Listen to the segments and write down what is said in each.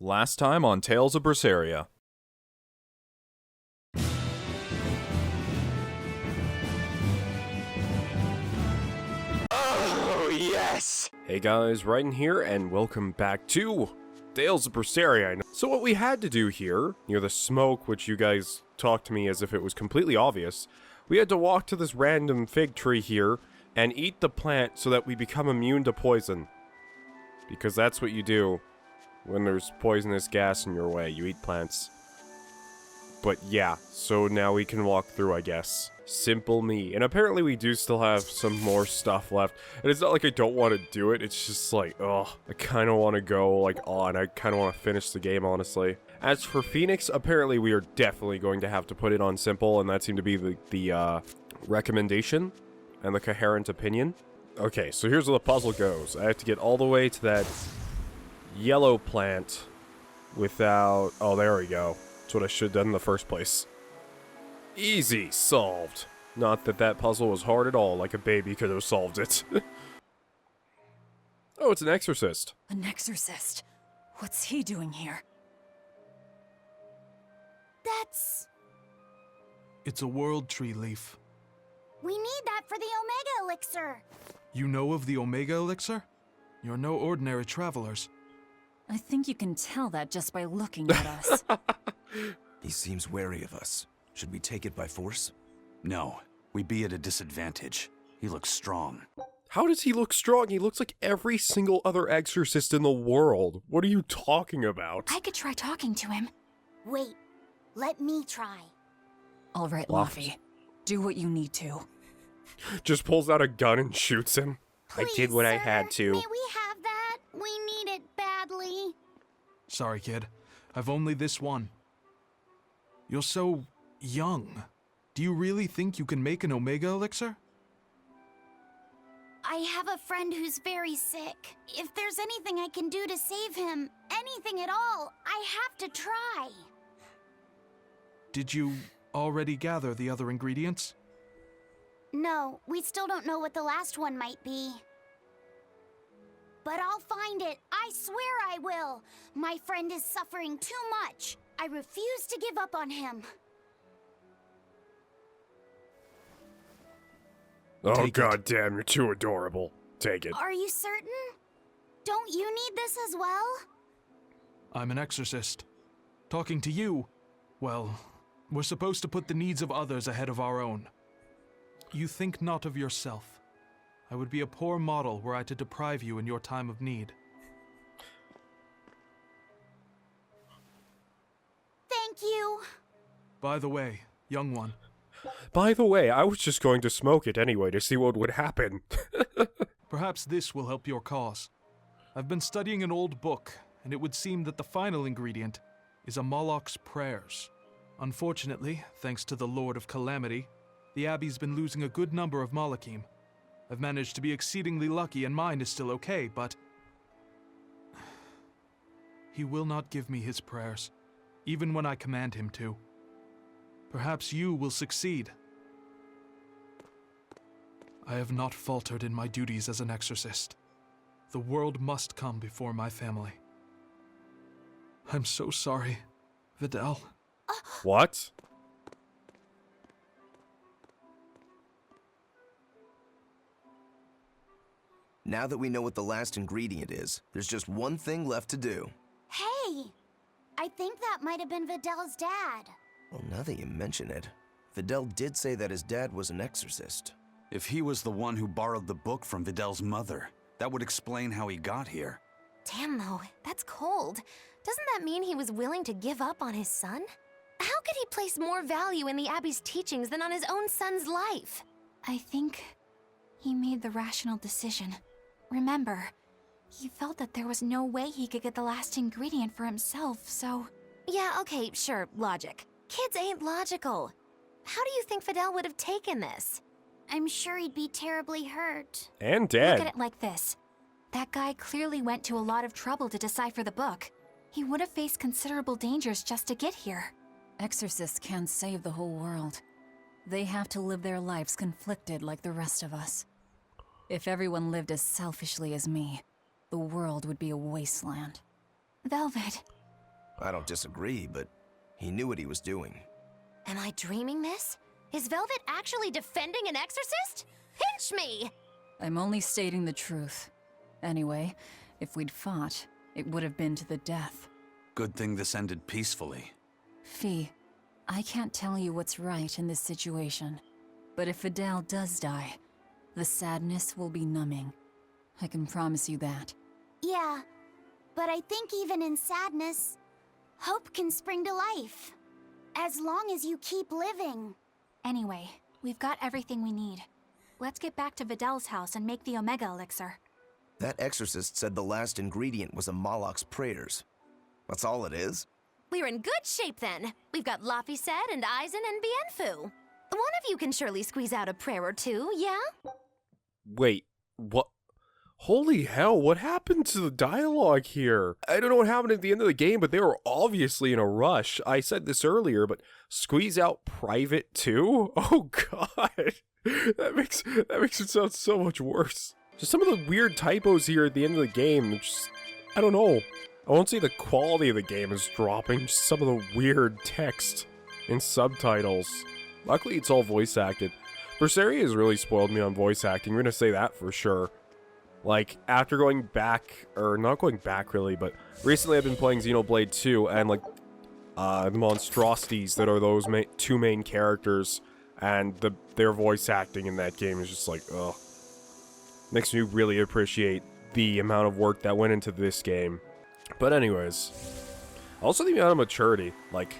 Last time on Tales of Berseria. Oh, yes! Hey guys, Ryden here, and welcome back to Tales of Berseria. So what we had to do here, near the smoke, which you guys talked to me as if it was completely obvious, we had to walk to this random fig tree here, and eat the plant so that we become immune to poison. Because that's what you do when there's poisonous gas in your way, you eat plants. But yeah, so now we can walk through, I guess. Simple me. And apparently we do still have some more stuff left. And it's not like I don't want to do it, it's just like, ugh. I kind of want to go, like, on. I kind of want to finish the game, honestly. As for Phoenix, apparently we are definitely going to have to put it on simple, and that seemed to be the recommendation and the coherent opinion. Okay, so here's where the puzzle goes. I have to get all the way to that yellow plant without... Oh, there we go. That's what I should have done in the first place. Easy, solved. Not that that puzzle was hard at all, like a baby could have solved it. Oh, it's an exorcist. An exorcist? What's he doing here? That's... It's a world tree leaf. We need that for the Omega Elixir. You know of the Omega Elixir? You're no ordinary travelers. I think you can tell that just by looking at us. He seems wary of us. Should we take it by force? No, we'd be at a disadvantage. He looks strong. How does he look strong? He looks like every single other exorcist in the world. What are you talking about? I could try talking to him. Wait, let me try. All right, Laffy. Do what you need to. Just pulls out a gun and shoots him. Please, I did what I sir, had to. May we have that? We need it badly. Sorry, kid. I've only this one. You're so young. Do you really think you can make an Omega Elixir? I have a friend who's very sick. If there's anything I can do to save him, anything at all, I have to try. Did you already gather the other ingredients? No, we still don't know what the last one might be. But I'll find it. I swear I will. My friend is suffering too much. I refuse to give up on him. Oh, goddamn, you're too adorable. Take it. Are you certain? Don't you need this as well? I'm an exorcist. Talking to you, well, we're supposed to put the needs of others ahead of our own. You think not of yourself. I would be a poor model were I to deprive you in your time of need. Thank you. By the way, young one. By the way, I was just going to smoke it anyway to see what would happen. Perhaps this will help your cause. I've been studying an old book, and it would seem that the final ingredient is a Malak's prayers. Unfortunately, thanks to the Lord of Calamity, the Abbey's been losing a good number of Malakim. I've managed to be exceedingly lucky and mine is still okay, but... he will not give me his prayers, even when I command him to. Perhaps you will succeed. I have not faltered in my duties as an exorcist. The world must come before my family. I'm so sorry, Vidal. What? Now that we know what the last ingredient is, there's just one thing left to do. Hey! I think that might have been Vidal's dad. Well, now that you mention it, Vidal did say that his dad was an exorcist. If he was the one who borrowed the book from Vidal's mother, that would explain how he got here. Damn though, that's cold. Doesn't that mean he was willing to give up on his son? How could he place more value in the Abbey's teachings than on his own son's life? I think he made the rational decision. Remember, he felt that there was no way he could get the last ingredient for himself, so... Yeah, okay, sure, logic. Kids ain't logical. How do you think Vidal would have taken this? I'm sure he'd be terribly hurt. And dead. Look at it like this. That guy clearly went to a lot of trouble to decipher the book. He would have faced considerable dangers just to get here. Exorcists can't save the whole world. They have to live their lives conflicted like the rest of us. If everyone lived as selfishly as me, the world would be a wasteland. Velvet, I don't disagree, but he knew what he was doing. Am I dreaming this? Is Velvet actually defending an exorcist? Pinch me! I'm only stating the truth. Anyway, if we'd fought, it would have been to the death. Good thing this ended peacefully. Fee, I can't tell you what's right in this situation. But if Vidal does die, the sadness will be numbing. I can promise you that. Yeah, but I think even in sadness, hope can spring to life. As long as you keep living. Anyway, we've got everything we need. Let's get back to Vidal's house and make the Omega Elixir. That exorcist said the last ingredient was a Malak's prayers. That's all it is? We're in good shape then. We've got Laphicet and Aizen and Bienfu. One of you can surely squeeze out a prayer or two, yeah? Wait, what? Holy hell, what happened to the dialogue here? I don't know what happened at the end of the game, but they were obviously in a rush. I said this earlier, but squeeze out private too? Oh god. That makes it sound so much worse. Just some of the weird typos here at the end of the game, just, I don't know. I won't say the quality of the game is dropping, just some of the weird text and subtitles. Luckily it's all voice acted. Berseria has really spoiled me on voice acting, we're gonna say that for sure. Like, after going back, or not going back really, but recently I've been playing Xenoblade 2, and like, the monstrosities that are those two main characters, and their voice acting in that game is just like, ugh. Makes me really appreciate the amount of work that went into this game. But anyways, also the amount of maturity, like,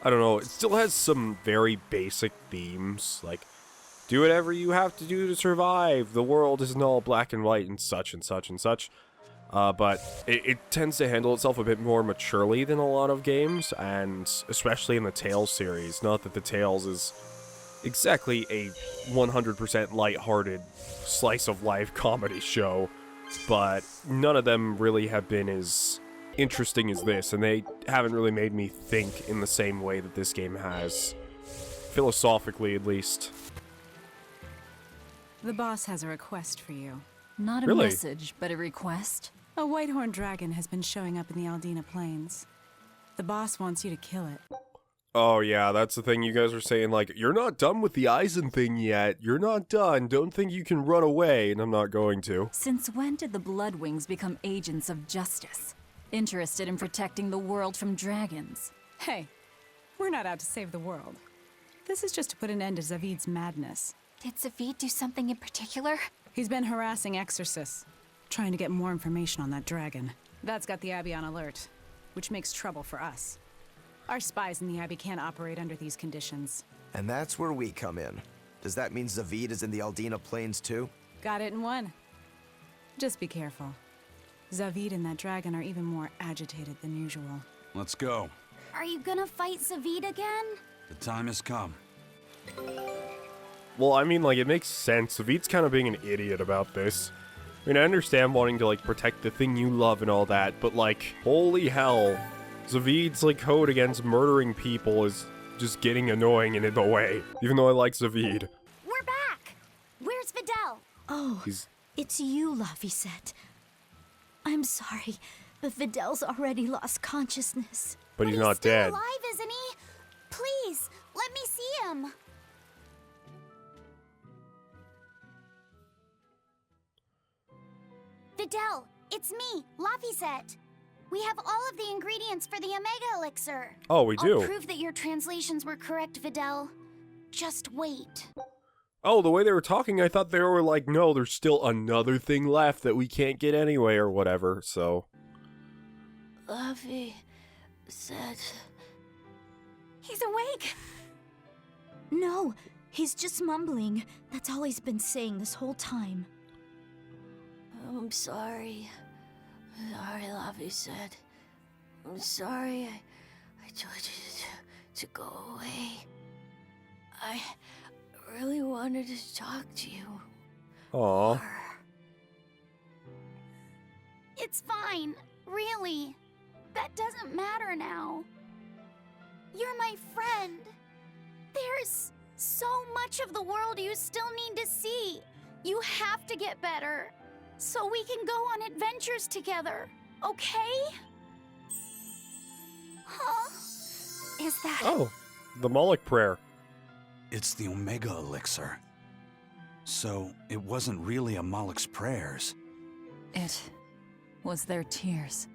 I don't know, it still has some very basic themes, like, do whatever you have to do to survive. The world isn't all black and white and such and such and such. But it tends to handle itself a bit more maturely than a lot of games, and especially in the Tales series. Not that the Tales is exactly a 100% lighthearted slice-of-life comedy show, but none of them really have been as interesting as this, and they haven't really made me think in the same way that this game has. Philosophically, at least. The boss has a request for you. Not a Really? message, but a request. A whitehorn dragon has been showing up in the Aldina Plains. The boss wants you to kill it. Oh yeah, that's the thing you guys are saying, like, you're not done with the Aizen thing yet. You're not done. Don't think you can run away, and I'm not going to. Since when did the Bloodwings become agents of justice? Interested in protecting the world from dragons? Hey, we're not out to save the world. This is just to put an end to Zavid's madness. Did Zavid do something in particular? He's been harassing Exorcists, trying to get more information on that dragon. That's got the Abbey on alert, which makes trouble for us. Our spies in the Abbey can't operate under these conditions. And that's where we come in. Does that mean Zavid is in the Aldina Plains too? Got it in one. Just be careful. Zavid and that dragon are even more agitated than usual. Let's go. Are you gonna fight Zavid again? The time has come. Well, I mean, like, it makes sense. Zavid's kind of being an idiot about this. I mean, I understand wanting to, like, protect the thing you love and all that, but, like, holy hell. Zavid's, like, code against murdering people is just getting annoying and in the way. Even though I like Zavid. We're back! Where's Vidal? Oh, it's you, Laphicet. I'm sorry, but Vidal's already lost consciousness. But he's But not still dead. alive, isn't he? Please, let me see him. Vidal, it's me, Laphicet. We have all of the ingredients for the Omega Elixir. Oh, we do. I'll prove that your translations were correct, Vidal. Just wait. Oh, the way they were talking, I thought they were like, no, there's still another thing left that we can't get anyway or whatever, so. Laphicet. He's awake! No, he's just mumbling. That's all he's been saying this whole time. I'm sorry. Sorry, Laphicet. I'm sorry I told you to go away. I really wanted to talk to you. Aw. It's fine, really. That doesn't matter now. You're my friend. There's so much of the world you still need to see. You have to get better, so we can go on adventures together, okay? is that? Oh, the Malak prayer. It's the Omega Elixir. So, it wasn't really a Malak's prayers. It was their tears.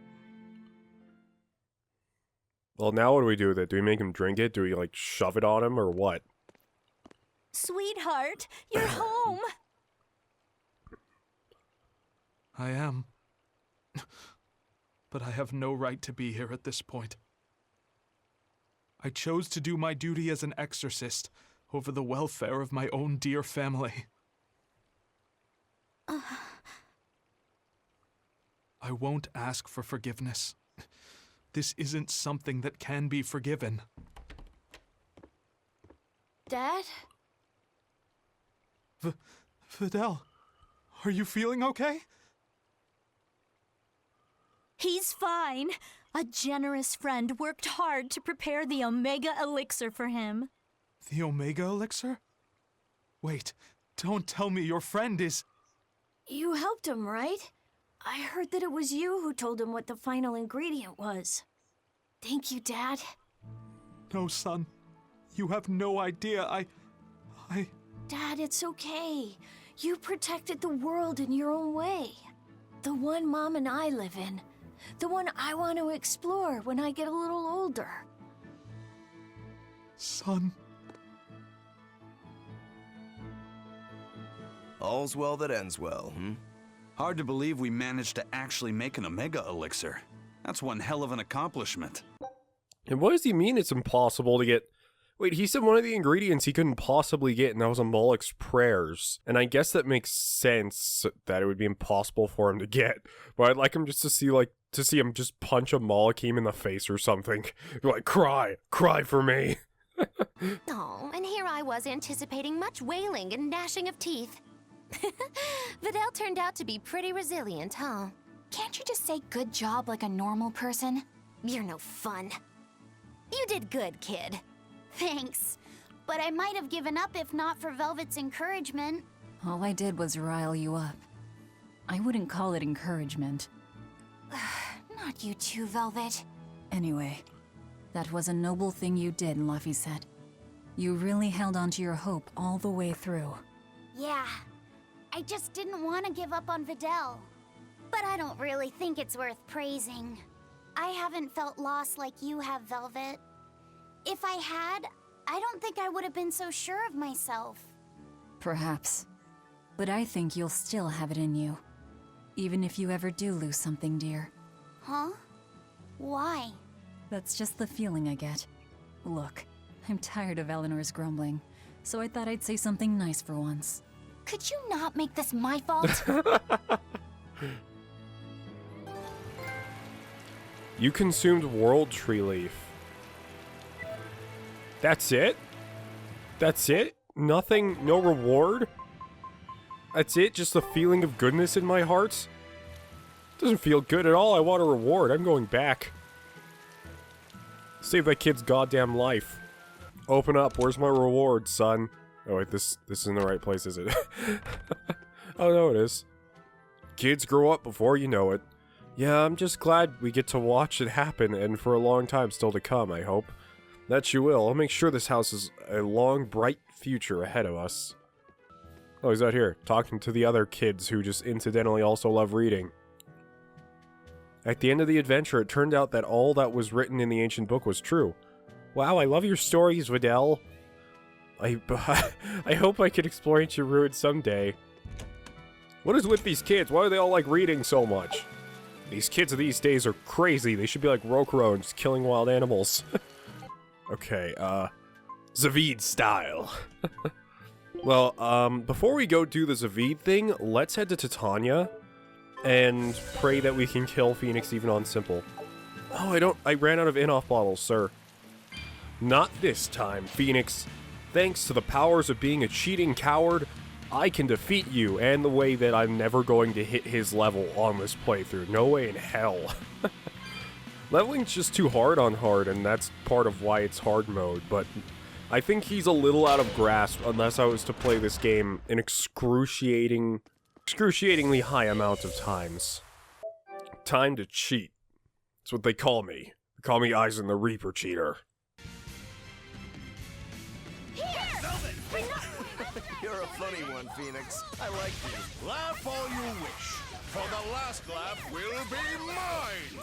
Well, now what do we do with it? Do we make him drink it? Do we, like, shove it on him, or what? Sweetheart, you're home! I am. But I have no right to be here at this point. I chose to do my duty as an exorcist over the welfare of my own dear family. I won't ask for forgiveness. This isn't something that can be forgiven. Dad? Videl, are you feeling okay? He's fine. A generous friend worked hard to prepare the Omega Elixir for him. The Omega Elixir? Wait, don't tell me your friend is... You helped him, right? I heard that it was you who told him what the final ingredient was. Thank you, Dad. No, son. You have no idea. I... Dad, it's okay. You protected the world in your own way. The one Mom and I live in. The one I want to explore when I get a little older. Son... All's well that ends well, Hard to believe we managed to actually make an Omega Elixir. That's one hell of an accomplishment. And what does he mean it's impossible to get... Wait, he said one of the ingredients he couldn't possibly get, and that was a Malak's prayers. And I guess that makes sense that it would be impossible for him to get. But I'd like him just to see him just punch a Malakim in the face or something. Like, cry for me. Oh, and here I was anticipating much wailing and gnashing of teeth. Videl turned out to be pretty resilient, huh? Can't you just say good job like a normal person? You're no fun. You did good, kid. Thanks. But I might have given up if not for Velvet's encouragement. All I did was rile you up. I wouldn't call it encouragement. Not you too, Velvet. Anyway, that was a noble thing you did, Luffy said. You really held on to your hope all the way through. Yeah. I just didn't want to give up on Videl. But I don't really think it's worth praising. I haven't felt lost like you have, Velvet. If I had, I don't think I would have been so sure of myself. Perhaps. But I think you'll still have it in you. Even if you ever do lose something dear. Huh? Why? That's just the feeling I get. Look, I'm tired of Eleanor's grumbling, so I thought I'd say something nice for once. Could you not make this my fault? You consumed World Tree Leaf. That's it? That's it? Nothing? No reward? That's it? Just the feeling of goodness in my heart? Doesn't feel good at all. I want a reward. I'm going back. Save that kid's goddamn life. Open up. Where's my reward, son? Oh wait, this isn't the right place, is it? Oh no, it is. Kids grow up before you know it. Yeah, I'm just glad we get to watch it happen, and for a long time still to come, I hope. That you will. I'll make sure this house is a long, bright future ahead of us. Oh, he's out here, talking to the other kids who just incidentally also love reading. At the end of the adventure, it turned out that all that was written in the ancient book was true. Wow, I love your stories, Videl. I hope I can explore ancient ruins someday. What is with these kids? Why are they all like reading so much? These kids of these days are crazy. They should be like Rokuro and just killing wild animals. Okay, Zavid style. Well, before we go do the Zavid thing, let's head to Titania and pray that we can kill Phoenix even on simple. Oh, I ran out of Inoff bottles, sir. Not this time, Phoenix. Thanks to the powers of being a cheating coward, I can defeat you, and the way that I'm never going to hit his level on this playthrough. No way in hell. Leveling's just too hard on hard, and that's part of why it's hard mode, but I think he's a little out of grasp unless I was to play this game an excruciatingly high amount of times. Time to cheat. That's what they call me. They call me Eisen the Reaper Cheater. funny one, Phoenix. I like you. Laugh all you wish, for the last laugh will be mine!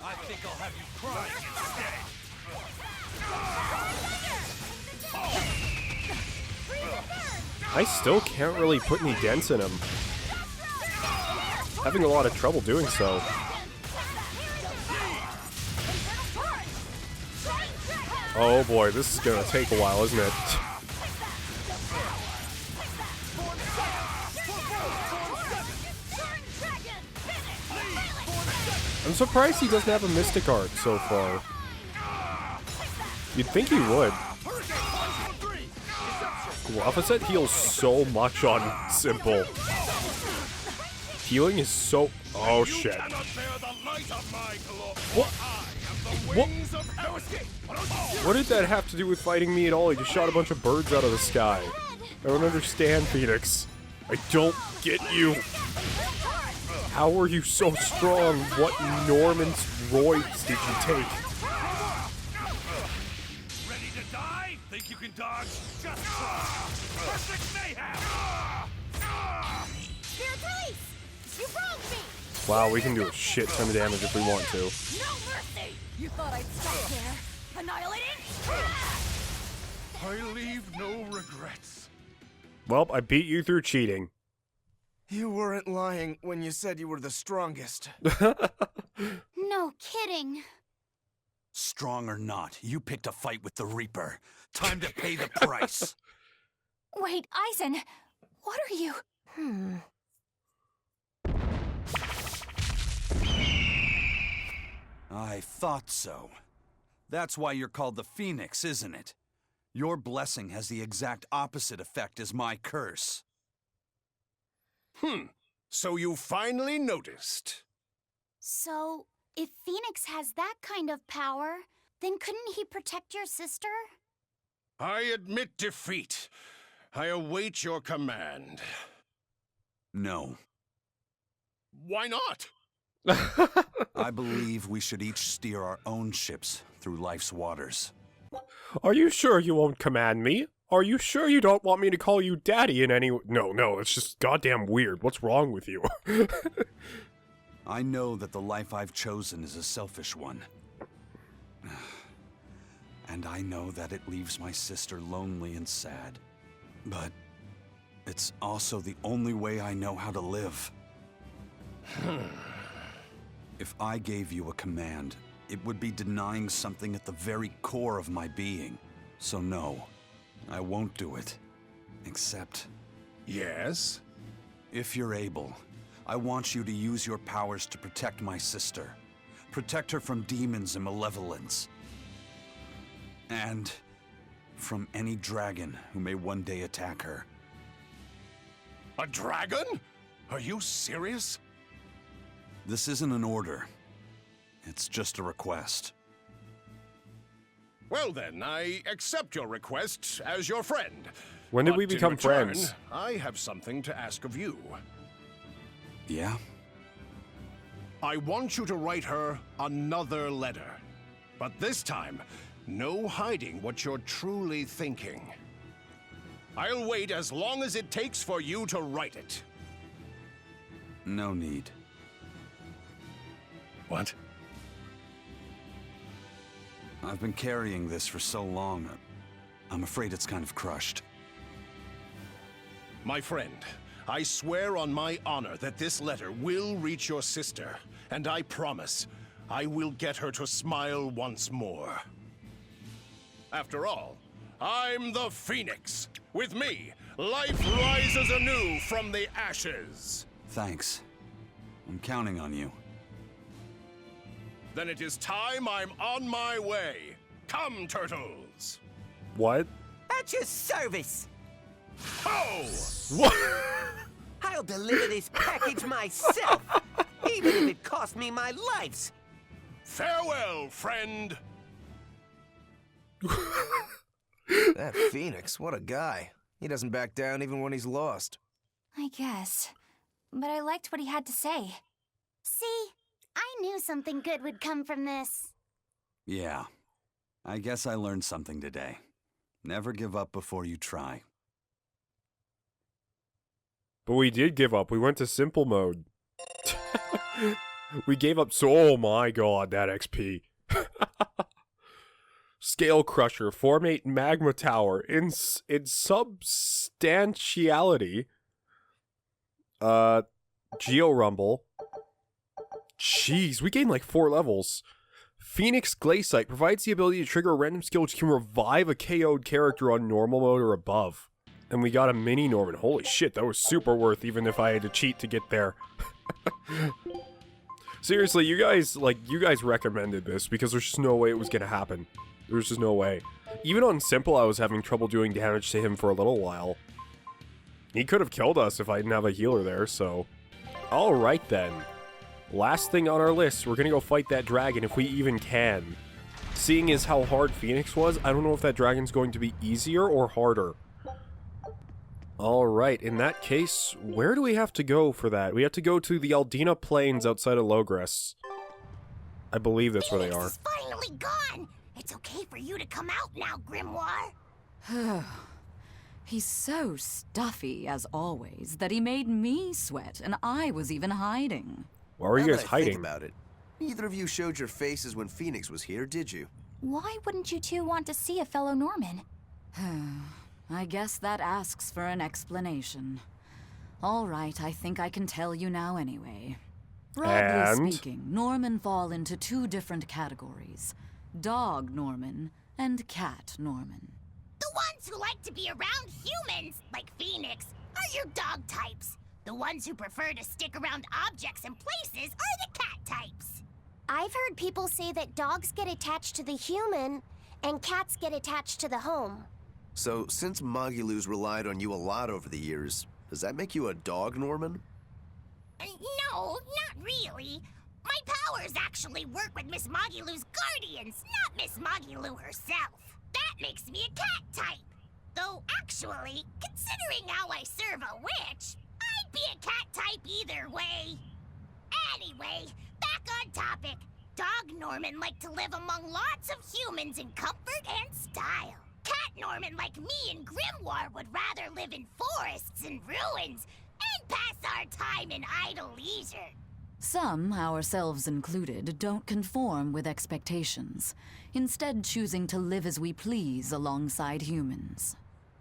I think I'll have you crying instead. I still can't really put any dents in him. Having a lot of trouble doing so. Oh boy, this is gonna take a while, isn't it? I'm surprised he doesn't have a Mystic Art so far. You'd think he would. Opposite heals so much on Simple. Healing is so... Oh shit. What? What did that have to do with fighting me at all? He just shot a bunch of birds out of the sky. I don't understand, Phoenix. I don't get you. How are you so strong? What Norman roids did you take? Ready to die? Think you can dodge? Just try! Perfect mayhem! Spirit release! You broke me! Wow, we can do a shit ton of damage if we want to. No mercy! You thought I'd stop there? Annihilating? I leave no regrets. Well, I beat you through cheating. You weren't lying when you said you were the strongest. No kidding. Strong or not, you picked a fight with the Reaper. Time to pay the price. Wait, Eisen, what are you? I thought so. That's why you're called the Phoenix, isn't it? Your blessing has the exact opposite effect as my curse. So you finally noticed. So, if Phoenix has that kind of power, then couldn't he protect your sister? I admit defeat. I await your command. No. Why not? I believe we should each steer our own ships through life's waters. Are you sure you won't command me? Are you sure you don't want me to call you daddy in any... No, it's just goddamn weird. What's wrong with you? I know that the life I've chosen is a selfish one. And I know that it leaves my sister lonely and sad. But it's also the only way I know how to live. If I gave you a command, it would be denying something at the very core of my being. So no, I won't do it. Except... Yes? If you're able, I want you to use your powers to protect my sister. Protect her from demons and malevolence. And from any dragon who may one day attack her. A dragon? Are you serious? This isn't an order. It's just a request. Well then, I accept your request as your friend. When did But we in become return, friends? I have something to ask of you. Yeah? I want you to write her another letter. But this time, no hiding what you're truly thinking. I'll wait as long as it takes for you to write it. No need. What? I've been carrying this for so long, I'm afraid it's kind of crushed. My friend, I swear on my honor that this letter will reach your sister, and I promise I will get her to smile once more. After all, I'm the Phoenix. With me, life rises anew from the ashes. Thanks. I'm counting on you. Then it is time I'm on my way. Come, turtles! What? At your service! Oh! What? I'll deliver this package myself, even if it cost me my life! Farewell, friend! That Phoenix, what a guy. He doesn't back down even when he's lost. I guess. But I liked what he had to say. See? I knew something good would come from this. Yeah. I guess I learned something today. Never give up before you try. But we did give up. We went to simple mode. We gave up so... Oh my god, that XP. Scale Crusher, Formate Magma Tower, in substantiality. Geo Rumble. Jeez, we gained like 4 levels. Phoenix Glaciite provides the ability to trigger a random skill which can revive a KO'd character on normal mode or above. And we got a mini Norman. Holy shit, that was super worth even if I had to cheat to get there. Seriously, you guys recommended this because there's just no way it was gonna happen. There's just no way. Even on simple, I was having trouble doing damage to him for a little while. He could have killed us if I didn't have a healer there, so... Alright then. Last thing on our list, we're gonna go fight that dragon if we even can. Seeing as how hard Phoenix was, I don't know if that dragon's going to be easier or harder. Alright, in that case, where do we have to go for that? We have to go to the Aldina Plains outside of Logres. I believe that's where they are. Phoenix is finally gone! It's okay for you to come out now, Grimoire. He's so stuffy, as always, that he made me sweat, and I was even hiding. Why were you guys Think hiding? about it. Neither of you showed your faces when Phoenix was here, did you? Why wouldn't you two want to see a fellow Norman? I guess that asks for an explanation. All right, I think I can tell you now anyway. Broadly speaking, Norman fall into 2 different categories. Dog Norman and Cat Norman. The ones who like to be around humans, like Phoenix, are your dog types. The ones who prefer to stick around objects and places are the cat types. I've heard people say that dogs get attached to the human and cats get attached to the home. So, since Magilus relied on you a lot over the years, does that make you a dog, Norman? No, not really. My powers actually work with Miss Magilou's guardians, not Miss Magilou herself. That makes me a cat type. Though, actually, considering how I serve a witch, I'd be a cat type either way. Anyway, back on topic. Dog Norman like to live among lots of humans in comfort and style. Cat Norman like me and Grimoire would rather live in forests and ruins and pass our time in idle leisure. Some, ourselves included, don't conform with expectations, instead choosing to live as we please alongside humans.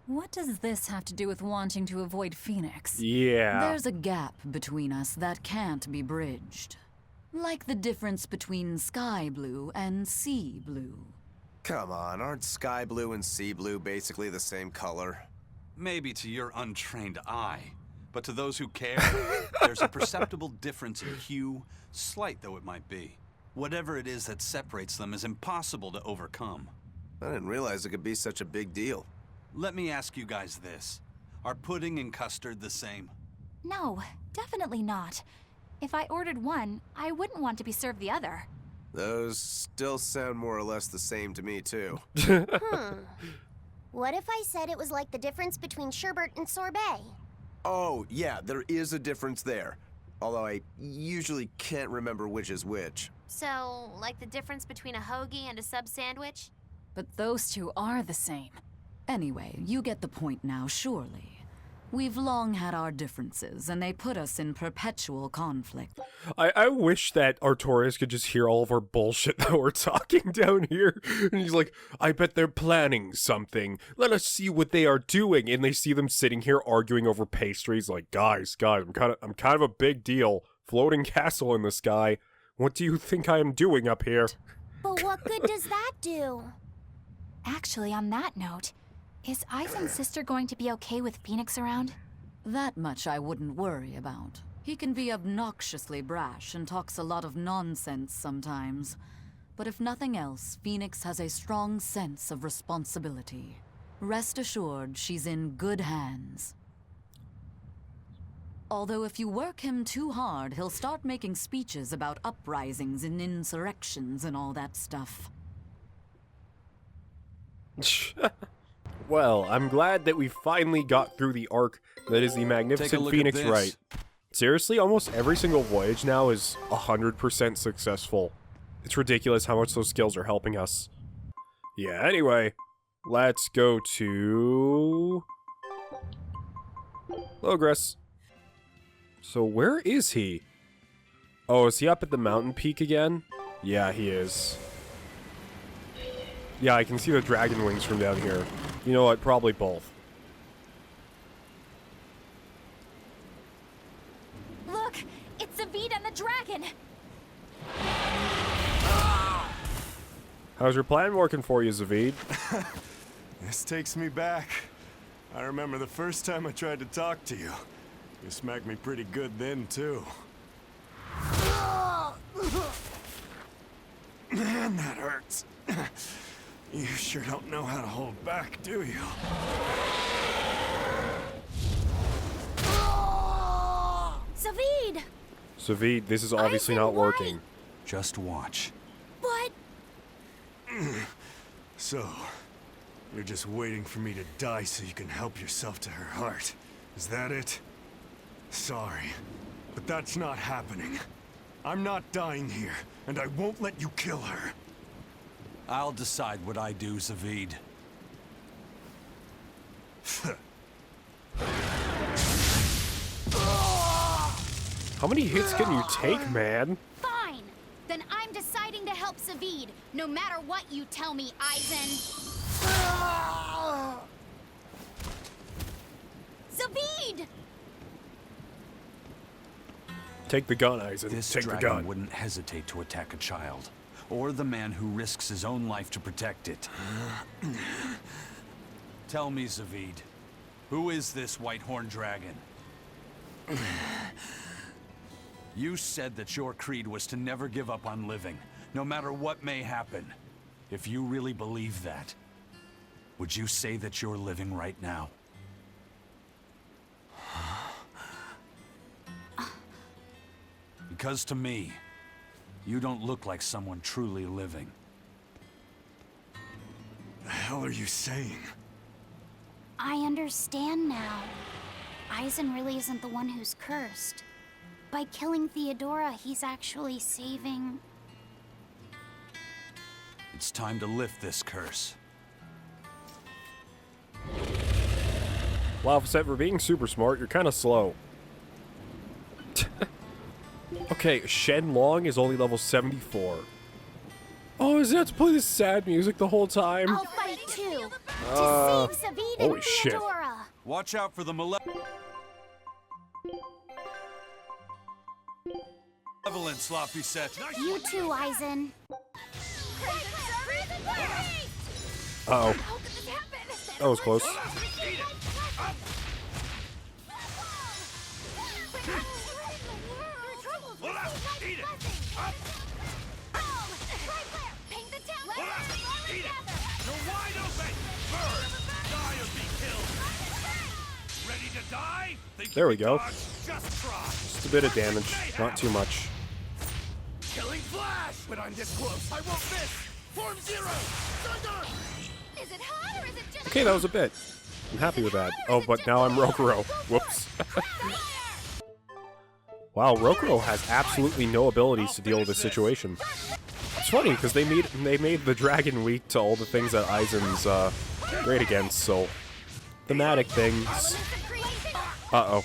What does this have to do with wanting to avoid Phoenix? Yeah. There's a gap between us that can't be bridged. Like the difference between sky blue and sea blue. Come on, aren't sky blue and sea blue basically the same color? Maybe to your untrained eye, but to those who care, there's a perceptible difference in hue, slight though it might be. Whatever it is that separates them is impossible to overcome. I didn't realize it could be such a big deal. Let me ask you guys this. Are pudding and custard the same? No, definitely not. If I ordered one, I wouldn't want to be served the other. Those still sound more or less the same to me, too. What if I said it was like the difference between sherbet and sorbet? Oh, yeah, there is a difference there. Although I usually can't remember which is which. So, like the difference between a hoagie and a sub sandwich? But those 2 are the same. Anyway, you get the point now, surely. We've long had our differences, and they put us in perpetual conflict. I wish that Artorias could just hear all of our bullshit that we're talking down here. And he's like, I bet they're planning something. Let us see what they are doing. And they see them sitting here arguing over pastries. Like, guys, I'm kind of a big deal. Floating castle in the sky. What do you think I am doing up here? But what good does that do? Actually, on that note, is Eisen's sister going to be okay with Phoenix around? That much I wouldn't worry about. He can be obnoxiously brash and talks a lot of nonsense sometimes. But if nothing else, Phoenix has a strong sense of responsibility. Rest assured, she's in good hands. Although if you work him too hard, he'll start making speeches about uprisings and insurrections and all that stuff. Well, I'm glad that we finally got through the arc that is the Magnificent Phoenix Rite. Seriously, almost every single voyage now is 100% successful. It's ridiculous how much those skills are helping us. Yeah, anyway, let's go to Logres. So where is he? Oh, is he up at the mountain peak again? Yeah, he is. Yeah, I can see the dragon wings from down here. You know what? Probably both. Look, it's Zavid and the dragon. How's your plan working for you, Zavid? This takes me back. I remember the first time I tried to talk to you. You smacked me pretty good then, too. Man, that hurts. You sure don't know how to hold back, do you? Zavid! Zavid, this is obviously not working. Just watch. What? So, you're just waiting for me to die so you can help yourself to her heart. Is that it? Sorry, but that's not happening. I'm not dying here, and I won't let you kill her. I'll decide what I do, Zavid. How many hits can you take, man? Fine. Then I'm deciding to help Zavid, no matter what you tell me, Eisen. Zavid! Take the gun, Eisen. This Take the dragon gun. wouldn't hesitate to attack a child, or the man who risks his own life to protect it. Tell me, Zavid, who is this white-horned dragon? You said that your creed was to never give up on living, no matter what may happen. If you really believe that, would you say that you're living right now? Because to me, you don't look like someone truly living. The hell are you saying? I understand now. Eisen really isn't the one who's cursed. By killing Theodora, he's actually saving... It's time to lift this curse. Wow, except for being super smart, you're kind of slow. Okay, Shen Long is only level 74. Oh, is he have to play this sad music the whole time? I'll fight too! To save Zavid and holy shit. Theodora! Watch out for the malevolence, Sloppy set. You too, Eisen. Uh-oh. That was close. There we go. Just a bit of damage, not too much. Killing flash! When I'm this close, I won't miss! Form zero! Thunder! Is it hot or is it just... Okay, that was a bit. I'm happy with that. Oh, but now I'm Rokuro. Whoops. Wow, Rokuro has absolutely no abilities to deal with this situation. It's funny, because they made the dragon weak to all the things that Eisen's great against, so... Thematic things. Uh-oh.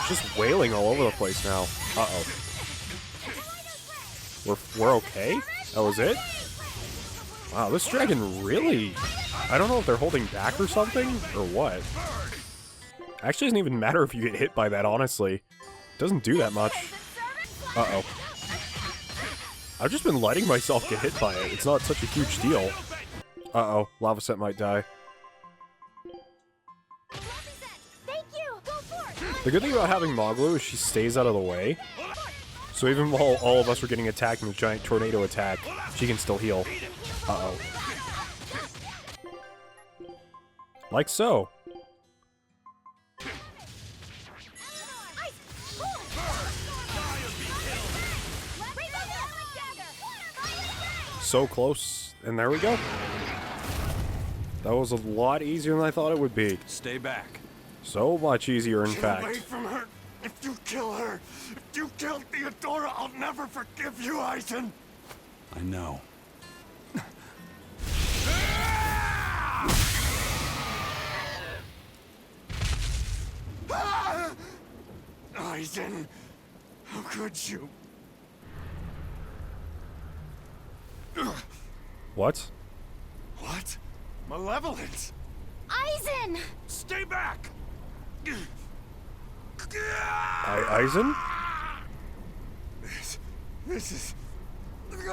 Just wailing all over the place now. Uh-oh. We're okay? That was it? Wow, this dragon really... I don't know if they're holding back or something, or what. Actually, it doesn't even matter if you get hit by that, honestly. It doesn't do that much. Uh-oh. I've just been letting myself get hit by it. It's not such a huge deal. Uh-oh. Lava Set might die. The good thing about having Moglu is she stays out of the way. So even while all of us are getting attacked in a giant tornado attack, she can still heal. Uh-oh. Like so. So close. And there we go. That was a lot easier than I thought it would be. Stay back. So much easier, in Get fact. away from her! If you kill her! If you kill Theodora, I'll never forgive you, Eisen! I know. Eisen! How could you? What? What? Malevolence! Eisen! Stay back! Eisen? This is... Eisen!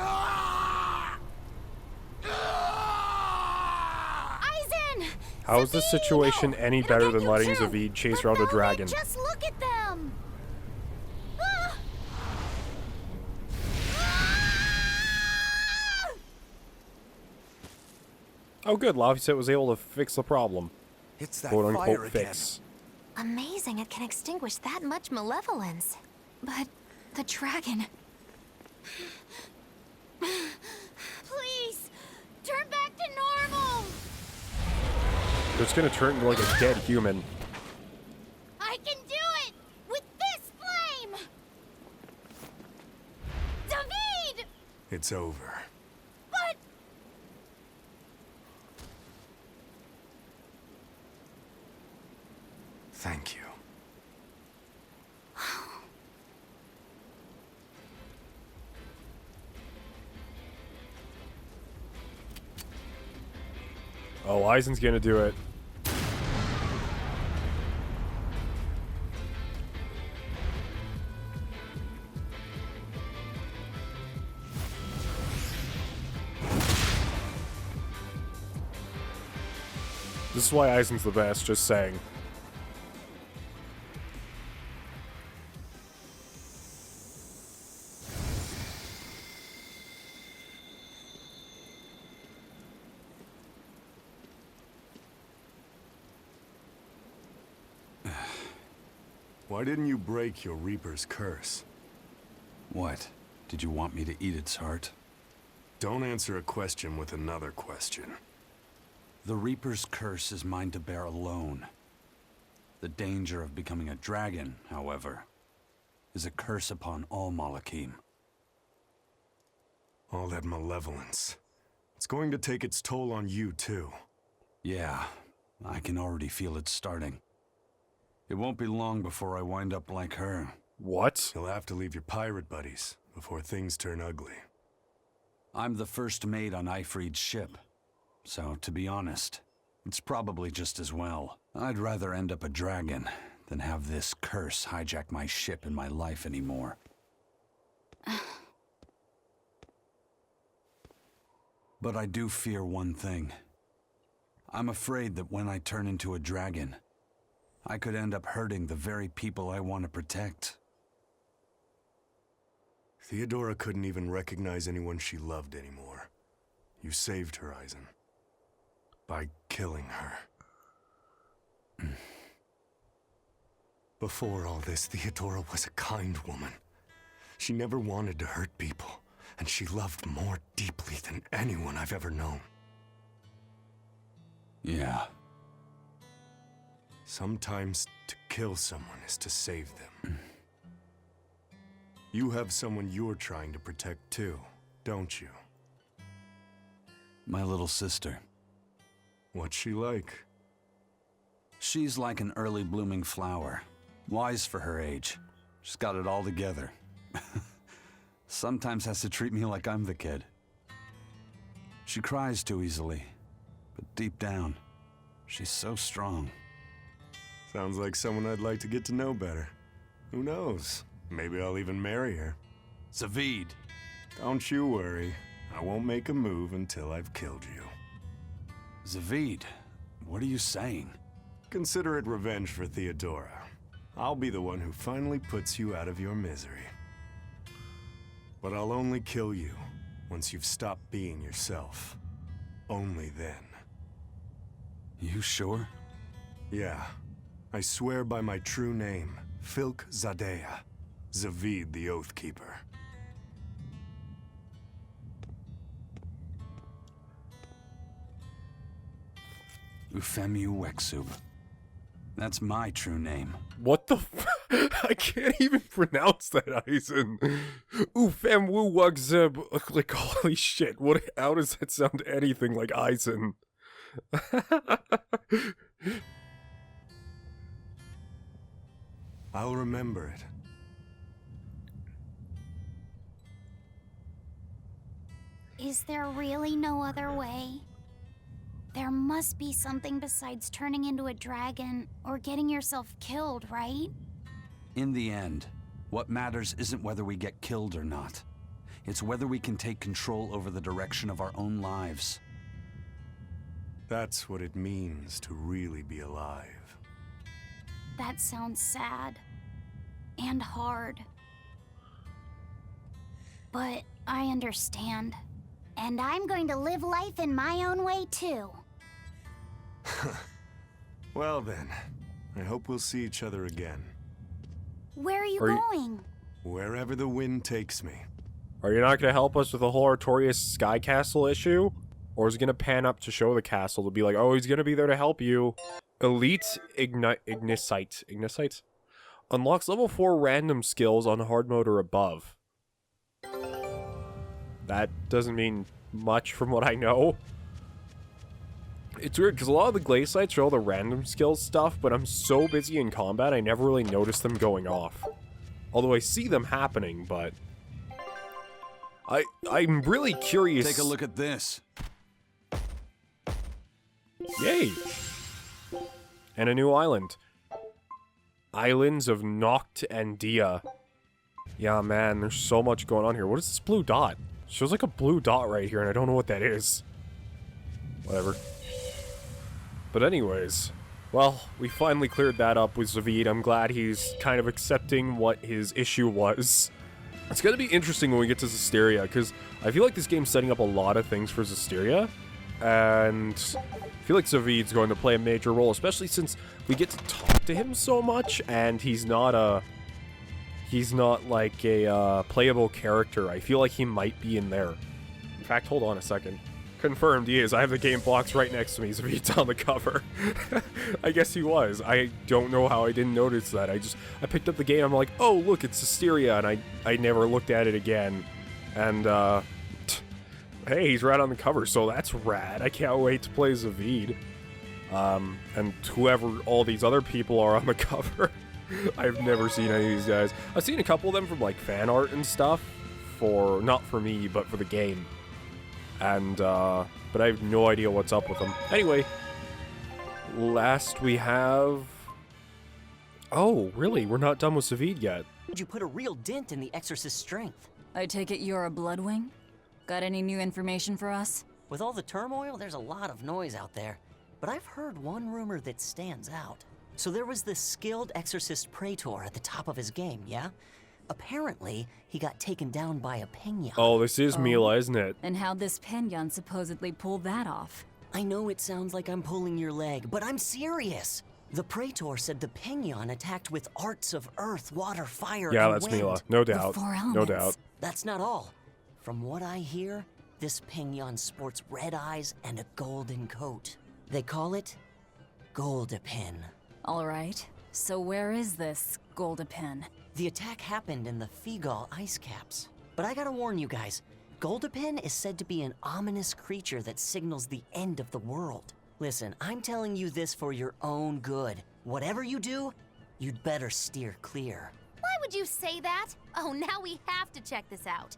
How is this situation any better than letting Zavid chase around a dragon? Just look at them! Oh good, Laphicet was able to fix the problem. It's that Quote unquote fire fix. Amazing it can extinguish that much malevolence. But the dragon... Please! Turn back to normal! It's gonna turn into like a dead human. I can do it! With this flame! David! It's over. But... Thank you. Oh, Eisen's gonna do it. This is why Eisen's the best, just saying. Why didn't you break your Reaper's curse? What? Did you want me to eat its heart? Don't answer a question with another question. The Reaper's curse is mine to bear alone. The danger of becoming a dragon, however, is a curse upon all Malakim. All that malevolence. It's going to take its toll on you, too. Yeah, I can already feel it starting. It won't be long before I wind up like her. What? You'll have to leave your pirate buddies before things turn ugly. I'm the first mate on Ifrid's ship. So, to be honest, it's probably just as well. I'd rather end up a dragon than have this curse hijack my ship and my life anymore. But I do fear one thing. I'm afraid that when I turn into a dragon, I could end up hurting the very people I want to protect. Theodora couldn't even recognize anyone she loved anymore. You saved her, Eisen. By killing her. Before all this, Theodora was a kind woman. She never wanted to hurt people, and she loved more deeply than anyone I've ever known. Yeah. Sometimes to kill someone is to save them. You have someone you're trying to protect too, don't you? My little sister. What's she like? She's like an early blooming flower. Wise for her age. She's got it all together. Sometimes has to treat me like I'm the kid. She cries too easily, but deep down, she's so strong. Sounds like someone I'd like to get to know better. Who knows? Maybe I'll even marry her. Zavid! Don't you worry. I won't make a move until I've killed you. Zavid, what are you saying? Consider it revenge for Theodora. I'll be the one who finally puts you out of your misery. But I'll only kill you once you've stopped being yourself. Only then. You sure? Yeah. I swear by my true name, Filk Zadea, Zavid the Oathkeeper. Ufemu Wexub. That's my true name. What the I can't even pronounce that, Eisen. Ufem Wu Wugzub. Like, holy shit. How does that sound anything like Eisen? I'll remember it. Is there really no other way? There must be something besides turning into a dragon or getting yourself killed, right? In the end, what matters isn't whether we get killed or not. It's whether we can take control over the direction of our own lives. That's what it means to really be alive. That sounds sad. And hard. But I understand. And I'm going to live life in my own way, too. Well then, I hope we'll see each other again. Where are you going? Wherever the wind takes me. Are you not going to help us with the whole Artorias Sky Castle issue? Or is it going to pan up to show the castle to be like, oh, he's going to be there to help you? Elite Ignicite. Unlocks level 4 random skills on hard mode or above. That doesn't mean much from what I know. It's weird, because a lot of the Glaciites are all the random skills stuff, but I'm so busy in combat, I never really notice them going off. Although I see them happening, but... I'm really curious... Take a look at this. Yay! And a new island. Islands of Noct and Dia. Yeah, man, there's so much going on here. What is this blue dot? Shows like a blue dot right here, and I don't know what that is. Whatever. But anyways, well, we finally cleared that up with Zavid. I'm glad he's kind of accepting what his issue was. It's gonna be interesting when we get to Zestiria, because I feel like this game's setting up a lot of things for Zestiria, and I feel like Zavid's going to play a major role, especially since we get to talk to him so much, and he's not like a playable character. I feel like he might be in there. In fact, hold on a second. Confirmed he is. I have the game box right next to me, so he's on the cover. I guess he was. I don't know how I didn't notice that. I picked up the game, I'm like, oh, look, it's Zestiria, and I never looked at it again. And, hey, he's right on the cover, so that's rad. I can't wait to play Zavid. And whoever all these other people are on the cover. I've never seen any of these guys. I've seen a couple of them from, like, fan art and stuff. Not for me, but for the game. And, but I have no idea what's up with them. Anyway, last we have... Oh, really? We're not done with Zavid yet. You put a real dent in the Exorcist's strength. I take it you're a Bloodwing? Got any new information for us? With all the turmoil, there's a lot of noise out there. But I've heard one rumor that stands out. So there was this skilled Exorcist Praetor at the top of his game, yeah? Apparently, he got taken down by a Pengyon. Oh, this is Mila, isn't it? And how'd this Pengyon supposedly pull that off? I know it sounds like I'm pulling your leg, but I'm serious. The Praetor said the Pengyon attacked with arts of earth, water, fire, and wind. Yeah, that's Mila. No doubt. The 4 elements. No doubt. That's not all. From what I hear, this Pengyon sports red eyes and a golden coat. They call it Goldepin. All right. So where is this Goldepin? The attack happened in the Figal ice caps. But I gotta warn you guys, Goldepin is said to be an ominous creature that signals the end of the world. Listen, I'm telling you this for your own good. Whatever you do, you'd better steer clear. Why would you say that? Oh, now we have to check this out.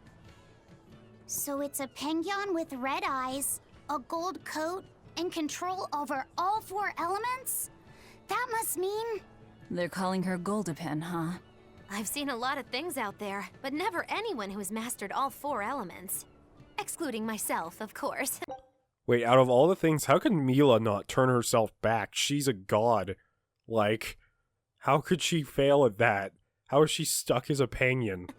So it's a Pengyon with red eyes, a gold coat, and control over all 4 elements? That must mean... They're calling her Goldepin, huh? I've seen a lot of things out there, but never anyone who has mastered all 4 elements. Excluding myself, of course. Wait, out of all the things, how can Mila not turn herself back? She's a god. Like, how could she fail at that? How is she stuck as a Pengyon?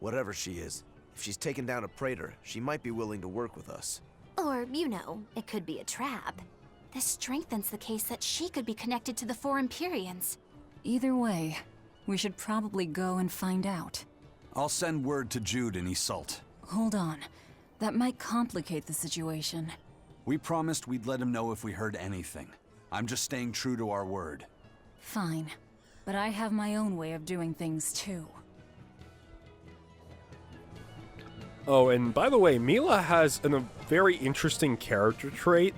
Whatever she is, if she's taken down a Praetor, she might be willing to work with us. Or, you know, it could be a trap. This strengthens the case that she could be connected to the 4 Empyreans. Either way, we should probably go and find out. I'll send word to Jude and Iseult. Hold on. That might complicate the situation. We promised we'd let him know if we heard anything. I'm just staying true to our word. Fine. But I have my own way of doing things, too. Oh, and by the way, Mila has a very interesting character trait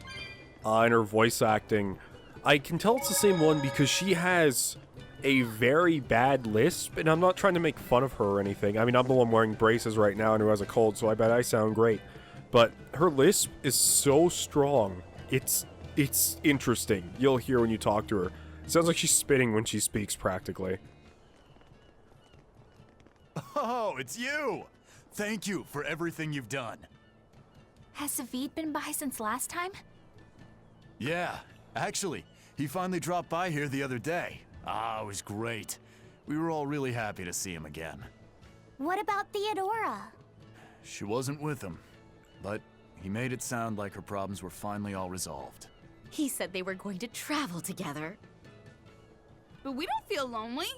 in her voice acting. I can tell it's the same one because she has a very bad lisp, and I'm not trying to make fun of her or anything. I mean, I'm the one wearing braces right now and who has a cold, so I bet I sound great. But her lisp is so strong. It's interesting. You'll hear when you talk to her. It sounds like she's spitting when she speaks, practically. Oh, it's you! Thank you for everything you've done. Has Zavid been by since last time? Yeah, actually, he finally dropped by here the other day. Ah, it was great. We were all really happy to see him again. What about Theodora? She wasn't with him, but he made it sound like her problems were finally all resolved. He said they were going to travel together. But we don't feel lonely.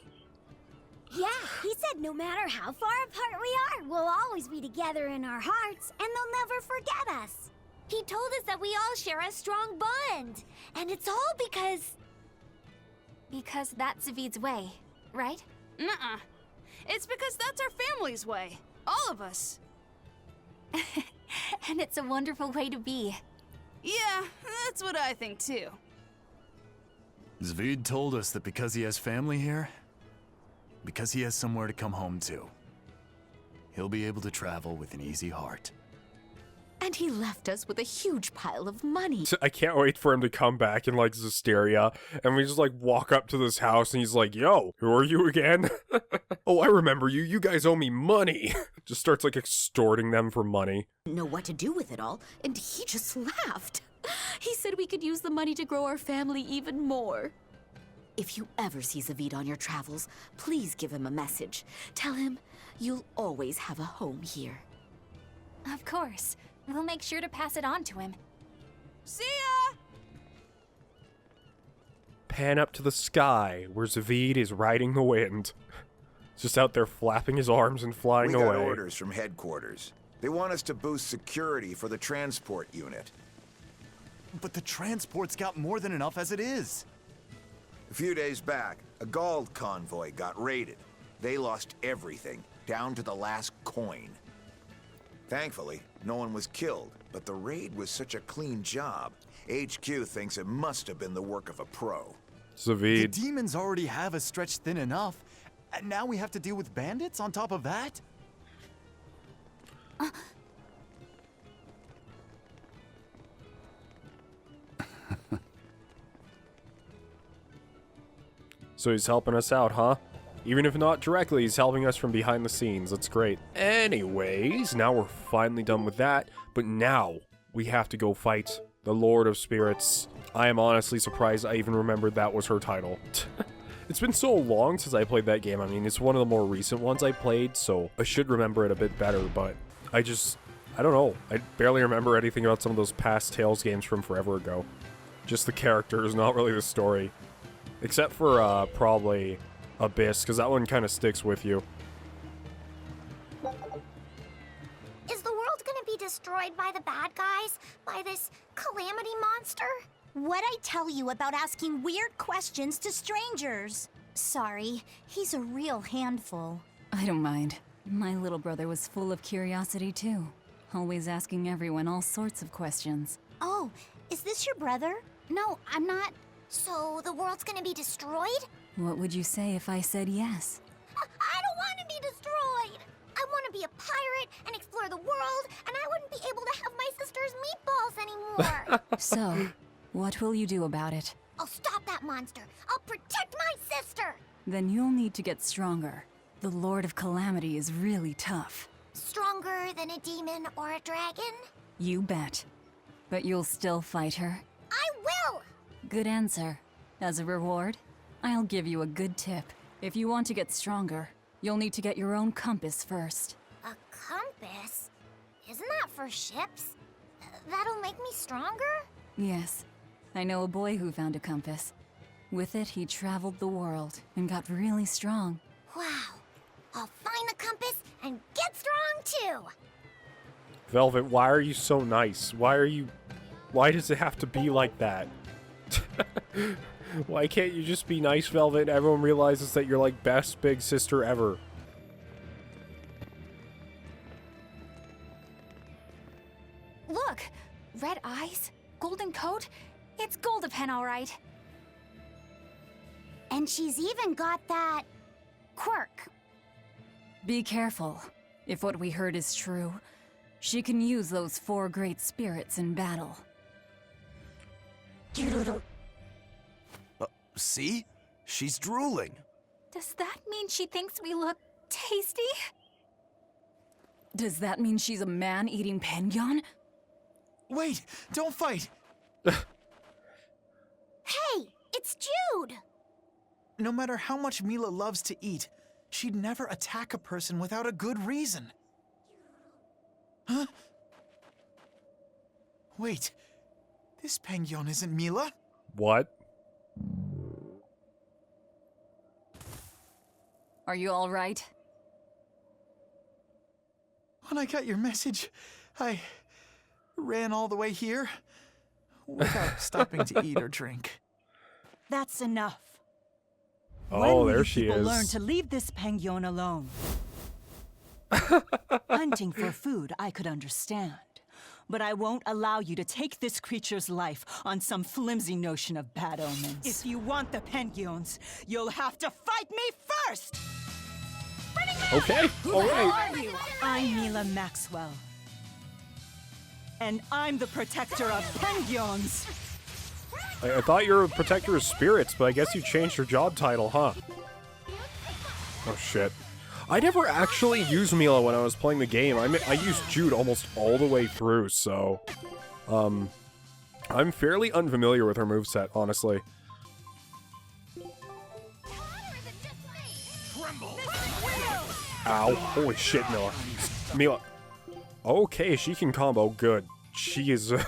Yeah, he said no matter how far apart we are, we'll always be together in our hearts, and they'll never forget us. He told us that we all share a strong bond, and it's all because... Because that's Zavid's way, right? Nuh-uh. It's because that's our family's way. All of us. And it's a wonderful way to be. Yeah, that's what I think too. Zavid told us that because he has family here, because he has somewhere to come home to, he'll be able to travel with an easy heart. And he left us with a huge pile of money. I can't wait for him to come back in, like, Zestiria, and we just, like, walk up to this house, and he's like, yo, who are you again? Oh, I remember you. You guys owe me money. Just starts, like, extorting them for money. Didn't know what to do with it all, and he just laughed. He said we could use the money to grow our family even more. If you ever see Zavid on your travels, please give him a message. Tell him you'll always have a home here. Of course. We'll make sure to pass it on to him. See ya! Pan up to the sky, where Zavid is riding the wind. Just out there flapping his arms and flying away. We got orders from headquarters. They want us to boost security for the transport unit. But the transport's got more than enough as it is. A few days back, a Gald convoy got raided. They lost everything, down to the last coin. Thankfully, no one was killed, but the raid was such a clean job. HQ thinks it must have been the work of a pro. Zavid. The demons already have us stretched thin enough, and now we have to deal with bandits on top of that? So he's helping us out, huh? Even if not directly, he's helping us from behind the scenes. That's great. Anyways, now we're finally done with that. But now, we have to go fight the Lord of Spirits. I am honestly surprised I even remembered that was her title. It's been so long since I played that game. I mean, it's one of the more recent ones I played, so I should remember it a bit better, but I don't know. I barely remember anything about some of those past Tales games from forever ago. Just the characters, not really the story. Except for, probably Abyss, because that one kind of sticks with you. Is the world gonna be destroyed by the bad guys? By this calamity monster? What'd I tell you about asking weird questions to strangers? Sorry, he's a real handful. I don't mind. My little brother was full of curiosity too. Always asking everyone all sorts of questions. Oh, is this your brother? No, I'm not. So the world's gonna be destroyed? What would you say if I said yes? I don't want to be destroyed! I want to be a pirate and explore the world, and I wouldn't be able to have my sister's meatballs anymore! So, what will you do about it? I'll stop that monster! I'll protect my sister! Then you'll need to get stronger. The Lord of Calamity is really tough. Stronger than a demon or a dragon? You bet. But you'll still fight her? I will! Good answer. As a reward, I'll give you a good tip. If you want to get stronger, you'll need to get your own compass first. A compass? Isn't that for ships? That'll make me stronger? Yes. I know a boy who found a compass. With it, he traveled the world and got really strong. Wow. I'll find the compass and get strong too! Velvet, why are you so nice? Why does it have to be like that? Why can't you just be nice, Velvet? Everyone realizes that you're like best big sister ever. Look! Red eyes, golden coat. It's Goldipen, all right. And And she's even got that quirk. Be careful. If what we heard is true, she can use those 4 great spirits in battle. See? She's drooling. Does that mean she thinks we look tasty? Does that mean she's a man-eating Pengyon? Wait, don't fight! Hey, it's Jude! No matter how much Mila loves to eat, she'd never attack a person without a good reason. Huh? Wait, this Pengyon isn't Mila? What? Are you all right? When I got your message, I ran all the way here without stopping to eat or drink. That's enough. Oh, when there will she people is. learn to leave this Pengyon alone? Hunting for food, I could understand. But I won't allow you to take this creature's life on some flimsy notion of bad omens. If you want the Pengyons, you'll have to fight me first! Okay, all right. Who are you? I'm Mila Maxwell. And I'm the protector of Pengyons! I thought you were a protector of spirits, but I guess you changed your job title, huh? Oh shit. I never actually used Mila when I was playing the game. I used Jude almost all the way through, so... I'm fairly unfamiliar with her moveset, honestly. Ow. Holy shit, Mila. Mila. Okay, she can combo good. She is a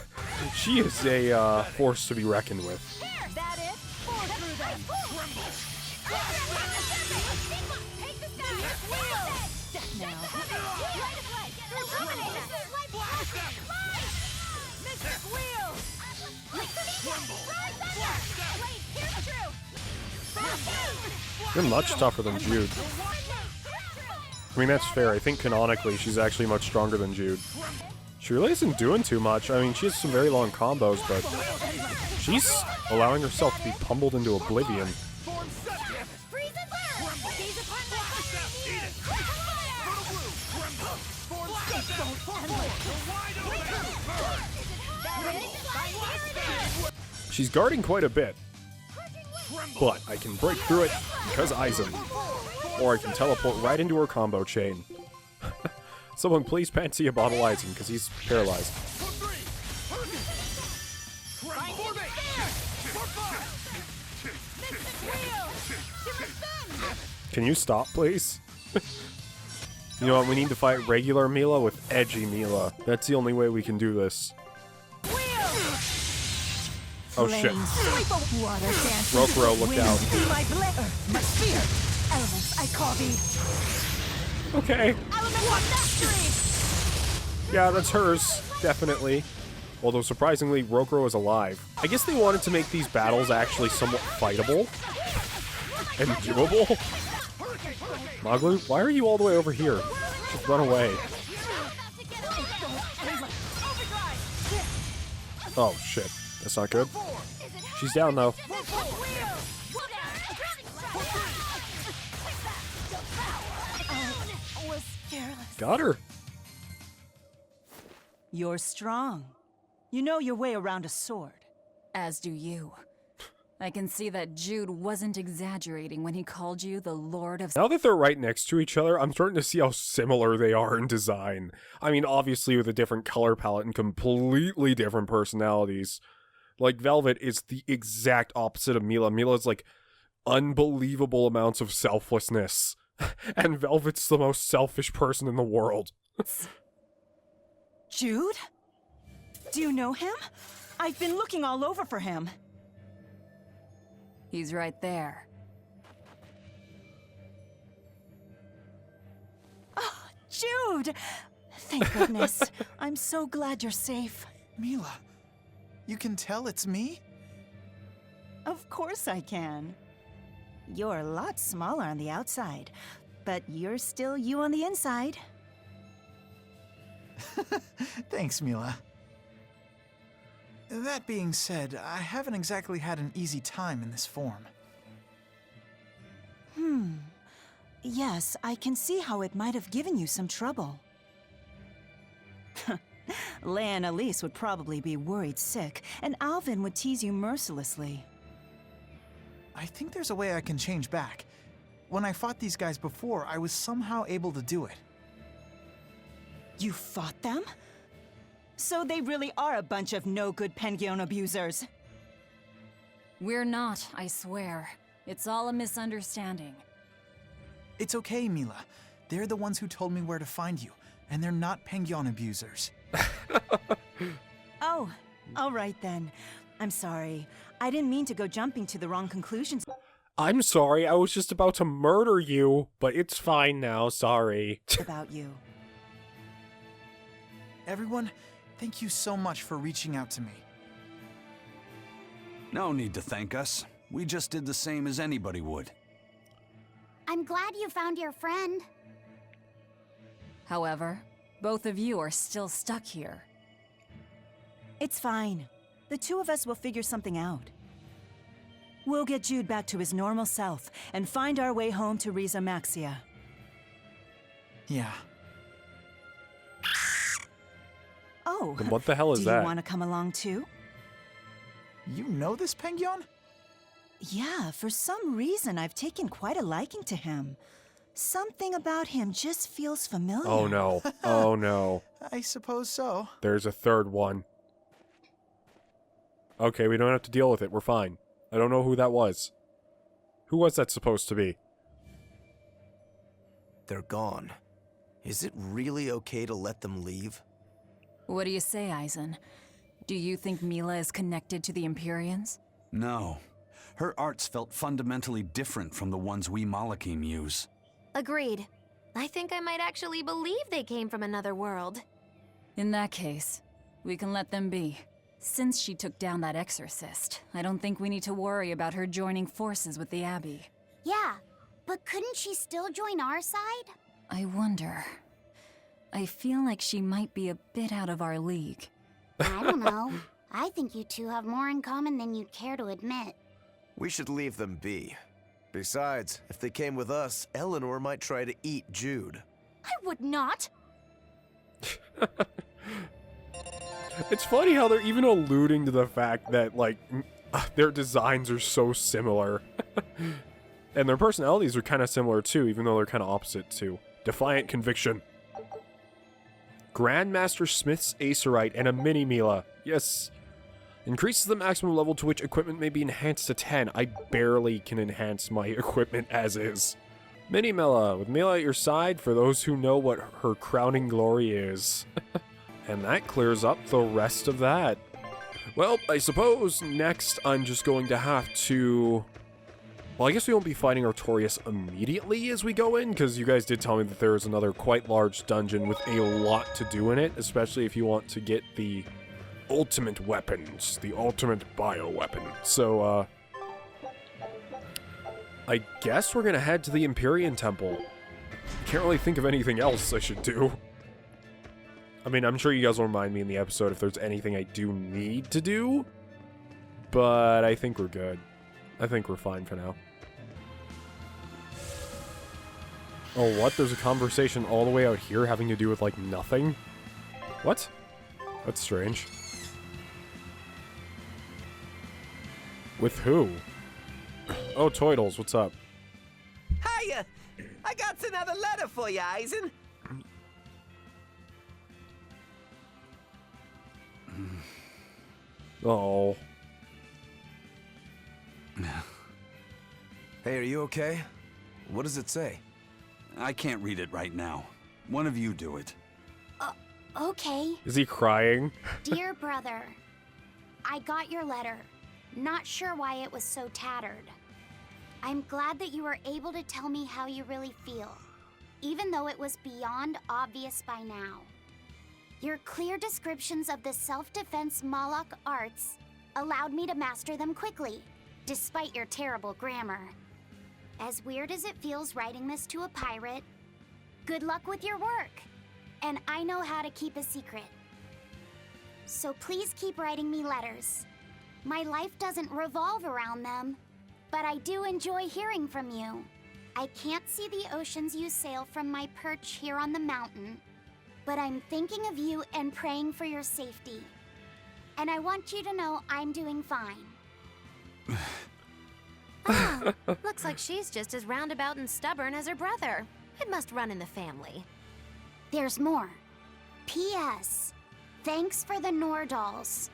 force to be reckoned with. You're much tougher than Jude. I mean, that's fair. I think canonically she's actually much stronger than Jude. She really isn't doing too much. I mean, she has some very long combos, but she's allowing herself to be pummeled into oblivion. She's guarding quite a bit, but I can break through it because Eisen. Or I can teleport right into her combo chain. Someone please fancy a bottle Eisen, because he's paralyzed. Can you stop, please? You know what, we need to fight regular Mila with edgy Mila. That's the only way we can do this. Oh shit. Rokuro, look out. My spear! Elements, I call thee. Okay. Yeah, that's hers, definitely. Although surprisingly, Rokuro is alive. I guess they wanted to make these battles actually somewhat fightable and doable. Maglu, why are you all the way over here? Just run away. Oh shit, that's not good. She's down though. Got her. You're strong. You know your way around a sword. As do you. I can see that Jude wasn't exaggerating when he called you the Lord of... Now that they're right next to each other, I'm starting to see how similar they are in design. I mean, obviously with a different color palette and completely different personalities. Like, Velvet is the exact opposite of Mila. Mila's like unbelievable amounts of selflessness. And Velvet's the most selfish person in the world. Jude? Do you know him? I've been looking all over for him. He's right there. Oh, Jude! Thank goodness. I'm so glad you're safe. Mila, you can tell it's me? Of course I can. You're a lot smaller on the outside, but you're still you on the inside. Thanks, Mila. That being said, I haven't exactly had an easy time in this form. Yes, I can see how it might have given you some trouble. Leia and Elise would probably be worried sick, and Alvin would tease you mercilessly. I think there's a way I can change back. When I fought these guys before, I was somehow able to do it. You fought them? So they really are a bunch of no-good Pengyon abusers. We're not, I swear. It's all a misunderstanding. It's okay, Mila. They're the ones who told me where to find you, and they're not Pengyon abusers. Oh, all right then. I'm sorry. I didn't mean to go jumping to the wrong conclusions. I'm sorry, I was just about to murder you, but it's fine now, sorry. About you. Everyone, thank you so much for reaching out to me. No need to thank us. We just did the same as anybody would. I'm glad you found your friend. However, both of you are still stuck here. It's fine. The two of us will figure something out. We'll get Jude back to his normal self and find our way home to Riza Maxia. Yeah. Oh, And what the hell is do that? you want to come along too? You know this Pengyon? Yeah, for some reason I've taken quite a liking to him. Something about him just feels familiar. Oh no. Oh no. I suppose so. There's a third one. Okay, we don't have to deal with it. We're fine. I don't know who that was. Who was that supposed to be? They're gone. Is it really okay to let them leave? What do you say, Eisen? Do you think Mila is connected to the Empyreans? No. Her arts felt fundamentally different from the ones we Malakim use. Agreed. I think I might actually believe they came from another world. In that case, we can let them be. Since she took down that Exorcist, I don't think we need to worry about her joining forces with the Abbey. Yeah, but couldn't she still join our side? I wonder. I feel like she might be a bit out of our league. I don't know. I think you two have more in common than you'd care to admit. We should leave them be. Besides, if they came with us, Eleanor might try to eat Jude. I would not. It's funny how they're even alluding to the fact that, like, their designs are so similar. And their personalities are kind of similar, too, even though they're kind of opposite, too. Defiant Conviction. Grandmaster Smith's Acerite and a Mini-Mila. Yes. Increases the maximum level to which equipment may be enhanced to 10. I barely can enhance my equipment as is. Mini-Mila, with Mila at your side for those who know what her crowning glory is. And that clears up the rest of that. Well, I suppose next I'm just going to have to... Well, I guess we won't be fighting Artorias immediately as we go in, because you guys did tell me that there is another quite large dungeon with a lot to do in it, especially if you want to get the ultimate weapons, the ultimate bioweapon. So, I guess we're gonna head to the Empyrean Temple. Can't really think of anything else I should do. I mean, I'm sure you guys will remind me in the episode if there's anything I do need to do, but I think we're good. I think we're fine for now. Oh, what? There's a conversation all the way out here having to do with, like, nothing? What? That's strange. With who? Oh, Toidles, what's up? Hiya! I got another letter for you, Eisen. Oh. Hey, are you okay? What does it say? I can't read it right now. One of you do it. Okay. Is he crying? Dear brother, I got your letter. Not sure why it was so tattered. I'm glad that you were able to tell me how you really feel, even though it was beyond obvious by now. Your clear descriptions of the self-defense Malak arts allowed me to master them quickly, despite your terrible grammar. As weird as it feels writing this to a pirate, good luck with your work, and I know how to keep a secret. So please keep writing me letters. My life doesn't revolve around them, but I do enjoy hearing from you. I can't see the oceans you sail from my perch here on the mountain, but I'm thinking of you and praying for your safety. And I want you to know I'm doing fine. Oh, looks like she's just as roundabout and stubborn as her brother. It must run in the family. There's more. P.S. Thanks for the Nordals.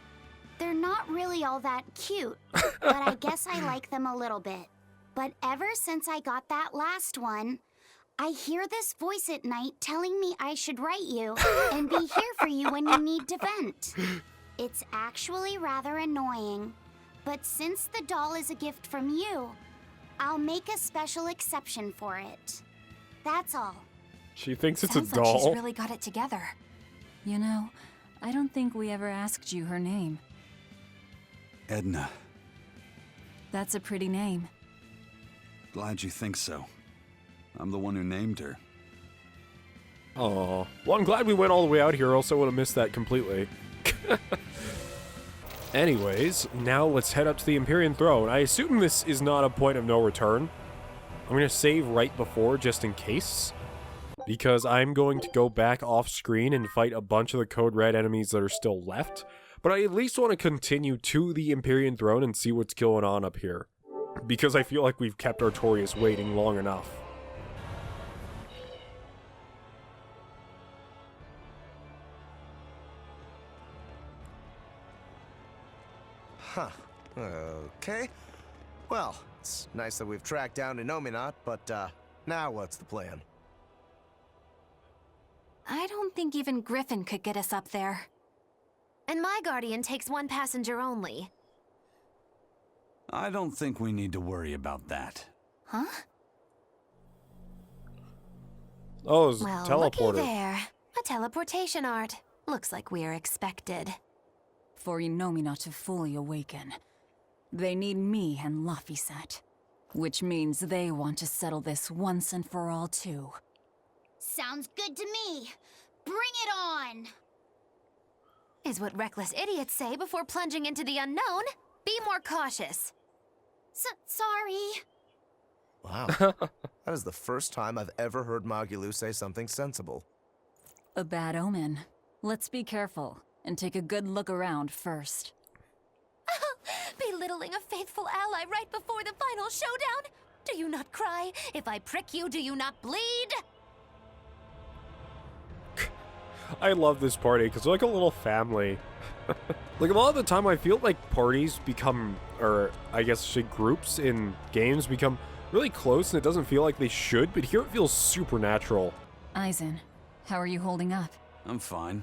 They're not really all that cute, but I guess I like them a little bit. But ever since I got that last one, I hear this voice at night telling me I should write you and be here for you when you need to vent. It's actually rather annoying, but since the doll is a gift from you, I'll make a special exception for it. That's all. She thinks it's Sounds a doll. like she's really got it together. You know, I don't think we ever asked you her name. Edna. That's a pretty name. Glad you think so. I'm the one who named her. Aw. Well, I'm glad we went all the way out here, else I would have missed that completely. Anyways, now let's head up to the Imperial throne. I assume this is not a point of no return. I'm going to save right before, just in case. Because I'm going to go back off screen and fight a bunch of the Code Red enemies that are still left. But I at least want to continue to the Imperial throne and see what's going on up here. Because I feel like we've kept Artorias waiting long enough. Huh. Okay. Well, it's nice that we've tracked down Inominat, but now what's the plan? I don't think even Griffin could get us up there. And my guardian takes one passenger only. I don't think we need to worry about that. Huh? Oh, it's Well, teleporter. looky there. A teleportation art. Looks like we're expected. For Inominat to fully awaken, they need me and Laphicet. Which means they want to settle this once and for all, too. Sounds good to me. Bring it on! Is what reckless idiots say before plunging into the unknown. Be more cautious. Sorry. Wow. That is the first time I've ever heard Magulu say something sensible. A bad omen. Let's be careful and take a good look around first. Belittling a faithful ally right before the final showdown? Do you not cry? If I prick you, do you not bleed? I love this party because they're like a little family. Like a lot of the time I feel like parties become, or I guess say groups in games become really close and it doesn't feel like they should, but here it feels supernatural. Eisen, how are you holding up? I'm fine.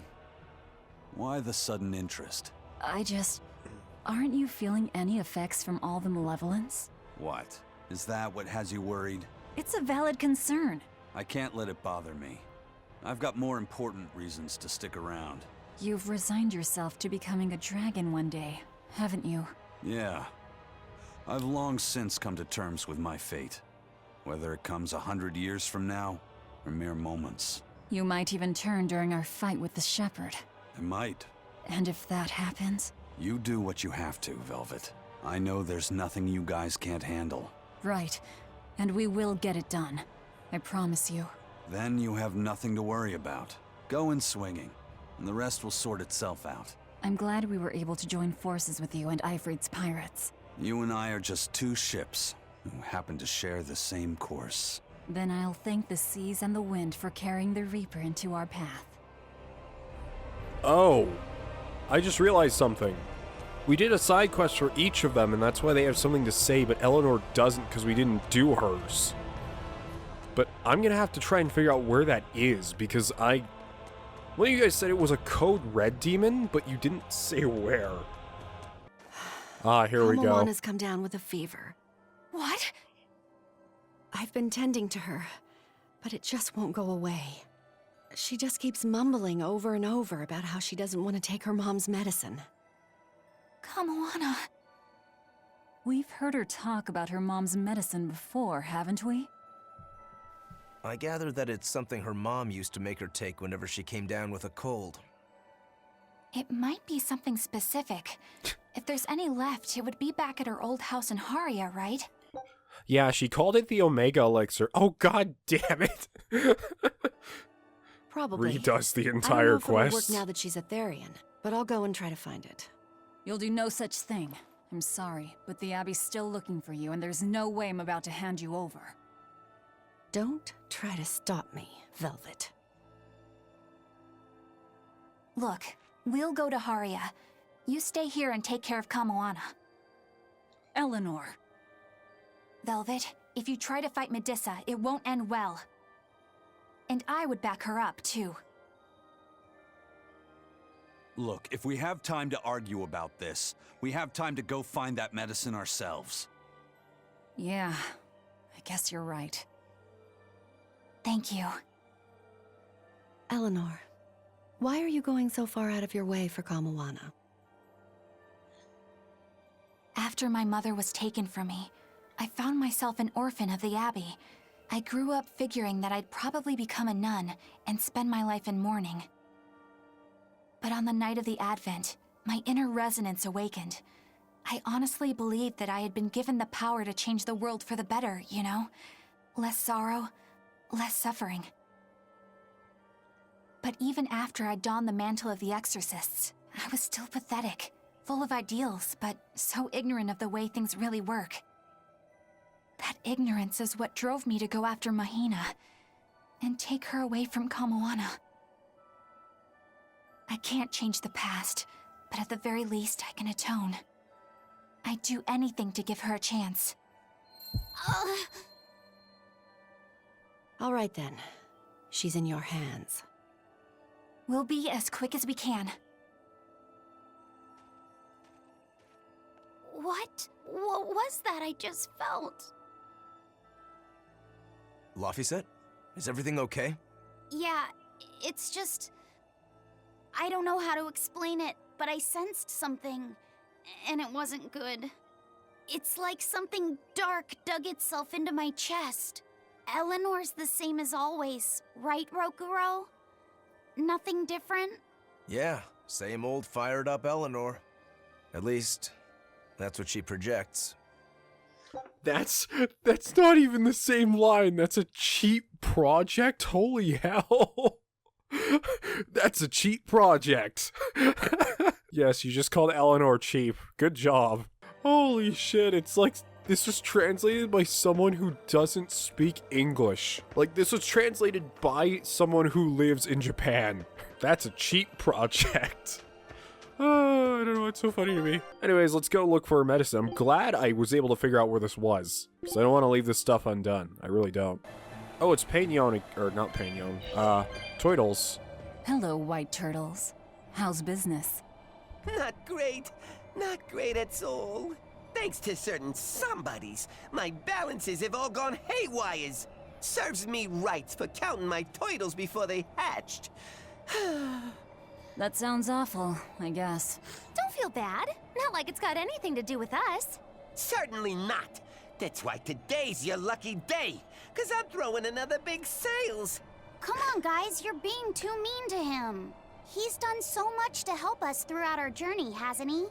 Why the sudden interest? Aren't you feeling any effects from all the malevolence? What? Is that what has you worried? It's a valid concern. I can't let it bother me. I've got more important reasons to stick around. You've resigned yourself to becoming a dragon one day, haven't you? Yeah. I've long since come to terms with my fate. Whether it comes 100 years from now, or mere moments. You might even turn during our fight with the Shepherd. I might. And if that happens? You do what you have to, Velvet. I know there's nothing you guys can't handle. Right. And we will get it done. I promise you. Then you have nothing to worry about. Go in swinging, and the rest will sort itself out. I'm glad we were able to join forces with you and Ifrit's pirates. You and I are just two ships who happen to share the same course. Then I'll thank the seas and the wind for carrying the Reaper into our path. Oh, I just realized something. We did a side quest for each of them, and that's why they have something to say, but Eleanor doesn't because we didn't do hers. But I'm gonna have to try and figure out where that is, because one of you guys said it was a Code Red demon, but you didn't say where. Here we go. Moana's come down with a fever. What? I've been tending to her, but it just won't go away. She just keeps mumbling over and over about how she doesn't want to take her mom's medicine. Kamoana. We've heard her talk about her mom's medicine before, haven't we? I gather that it's something her mom used to make her take whenever she came down with a cold. It might be something specific. If there's any left, it would be back at her old house in Haria, right? Yeah, she called it the Omega Elixir. Oh, god damn it. Probably. Redoes the I don't know entire if it'll quest. work now that she's a Therian, but I'll go and try to find it. You'll do no such thing. I'm sorry, but the Abbey's still looking for you, and there's no way I'm about to hand you over. Don't try to stop me, Velvet. Look, we'll go to Haria. You stay here and take care of Kamoana. Eleanor. Velvet, if you try to fight Medusa, it won't end well. And I would back her up, too. Look, if we have time to argue about this, we have time to go find that medicine ourselves. Yeah, I guess you're right. Thank you. Eleanor, why are you going so far out of your way for Kamoana? After my mother was taken from me, I found myself an orphan of the Abbey. I grew up figuring that I'd probably become a nun and spend my life in mourning. But on the night of the Advent, my inner resonance awakened. I honestly believed that I had been given the power to change the world for the better, you know? Less sorrow, less suffering. But even after I donned the mantle of the Exorcists, I was still pathetic, full of ideals, but so ignorant of the way things really work. That ignorance is what drove me to go after Mahina and take her away from Kamoana. I can't change the past, but at the very least I can atone. I'd do anything to give her a chance. All right then. She's in your hands. We'll be as quick as we can. What was that I just felt? Laphicet? Is everything okay? Yeah, it's just... I don't know how to explain it, but I sensed something, and it wasn't good. It's like something dark dug itself into my chest. Eleanor's the same as always, right, Rokuro? Nothing different? Yeah, same old fired up Eleanor. At least, that's what she projects. That's not even the same line. That's a cheap project? Holy hell. That's a cheap project. Yes, you just called Eleanor cheap. Good job. Holy shit, it's like this was translated by someone who doesn't speak English. Like, this was translated by someone who lives in Japan. That's a cheap project. I don't know, it's so funny to me. Anyways, let's go look for medicine. I'm glad I was able to figure out where this was, because I don't want to leave this stuff undone. I really don't. Oh, it's Penguyon, or not Penguyon, Toidles. Hello, white turtles. How's business? Not great. Not great at all. Thanks to certain somebodies, my balances have all gone haywires. Serves me rights for counting my toidles before they hatched. That sounds awful, I guess. Don't feel bad. Not like it's got anything to do with us. Certainly not. That's why today's your lucky day, because I'm throwing another big sales. Come on, guys, you're being too mean to him. He's done so much to help us throughout our journey, hasn't he?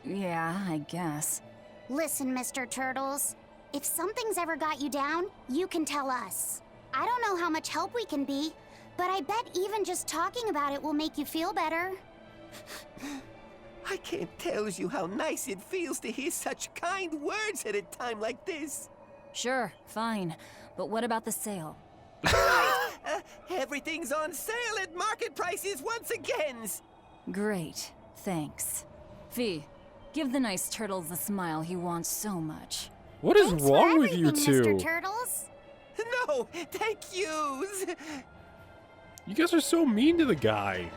Yeah, I guess. Listen, Mr. Turtles. If something's ever got you down, you can tell us. I don't know how much help we can be, but I bet even just talking about it will make you feel better. I can't tell you how nice it feels to hear such kind words at a time like this. Sure, fine. But what about the sale? Everything's on sale at market prices once again. Great, thanks. Fee, give the nice turtles the smile he wants so much. What is wrong with you two? Mr. Turtles? No, thank yous. You guys are so mean to the guy.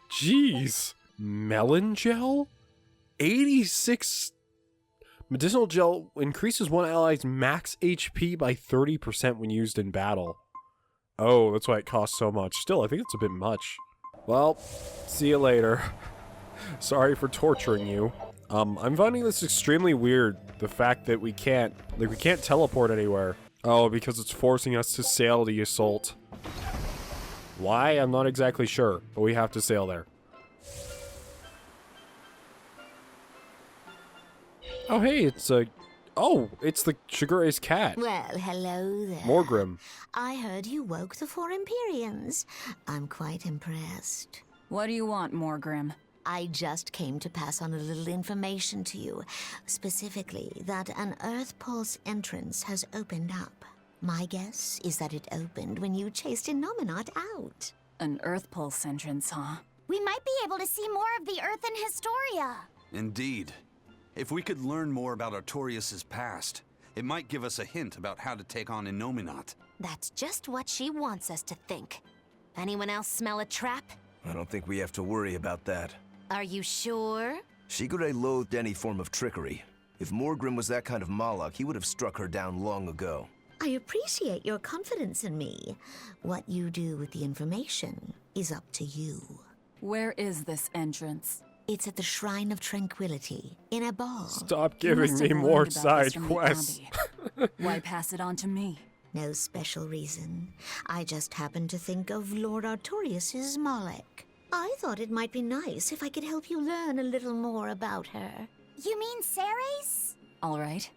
Jeez. Melon gel? 86 medicinal gel increases one ally's max HP by 30% when used in battle. Oh, that's why it costs so much. Still, I think it's a bit much. Well, see you later. Sorry for torturing you. I'm finding this extremely weird. The fact that we can't teleport anywhere. Oh, because it's forcing us to sail the assault. Why? I'm not exactly sure, but we have to sail there. Oh hey, it's a Oh, it's the Shigure's cat. Well, hello there. Morgrim. I heard you woke the 4 Empyreans. I'm quite impressed. What do you want, Morgrim? I just came to pass on a little information to you. Specifically, that an Earth Pulse entrance has opened up. My guess is that it opened when you chased Innominat out. An Earth Pulse entrance, huh? We might be able to see more of the Earth in Historia. Indeed. If we could learn more about Artorias' past, it might give us a hint about how to take on Innominat. That's just what she wants us to think. Anyone else smell a trap? I don't think we have to worry about that. Are you sure? Shigure loathed any form of trickery. If Morgrim was that kind of Malak, he would have struck her down long ago. I appreciate your confidence in me. What you do with the information is up to you. Where is this entrance? It's at the Shrine of Tranquility, in a ball. Stop giving me more side quests. Why pass it on to me? No special reason. I just happened to think of Lord Artorias' Malak. I thought it might be nice if I could help you learn a little more about her. You mean Ceres? All right.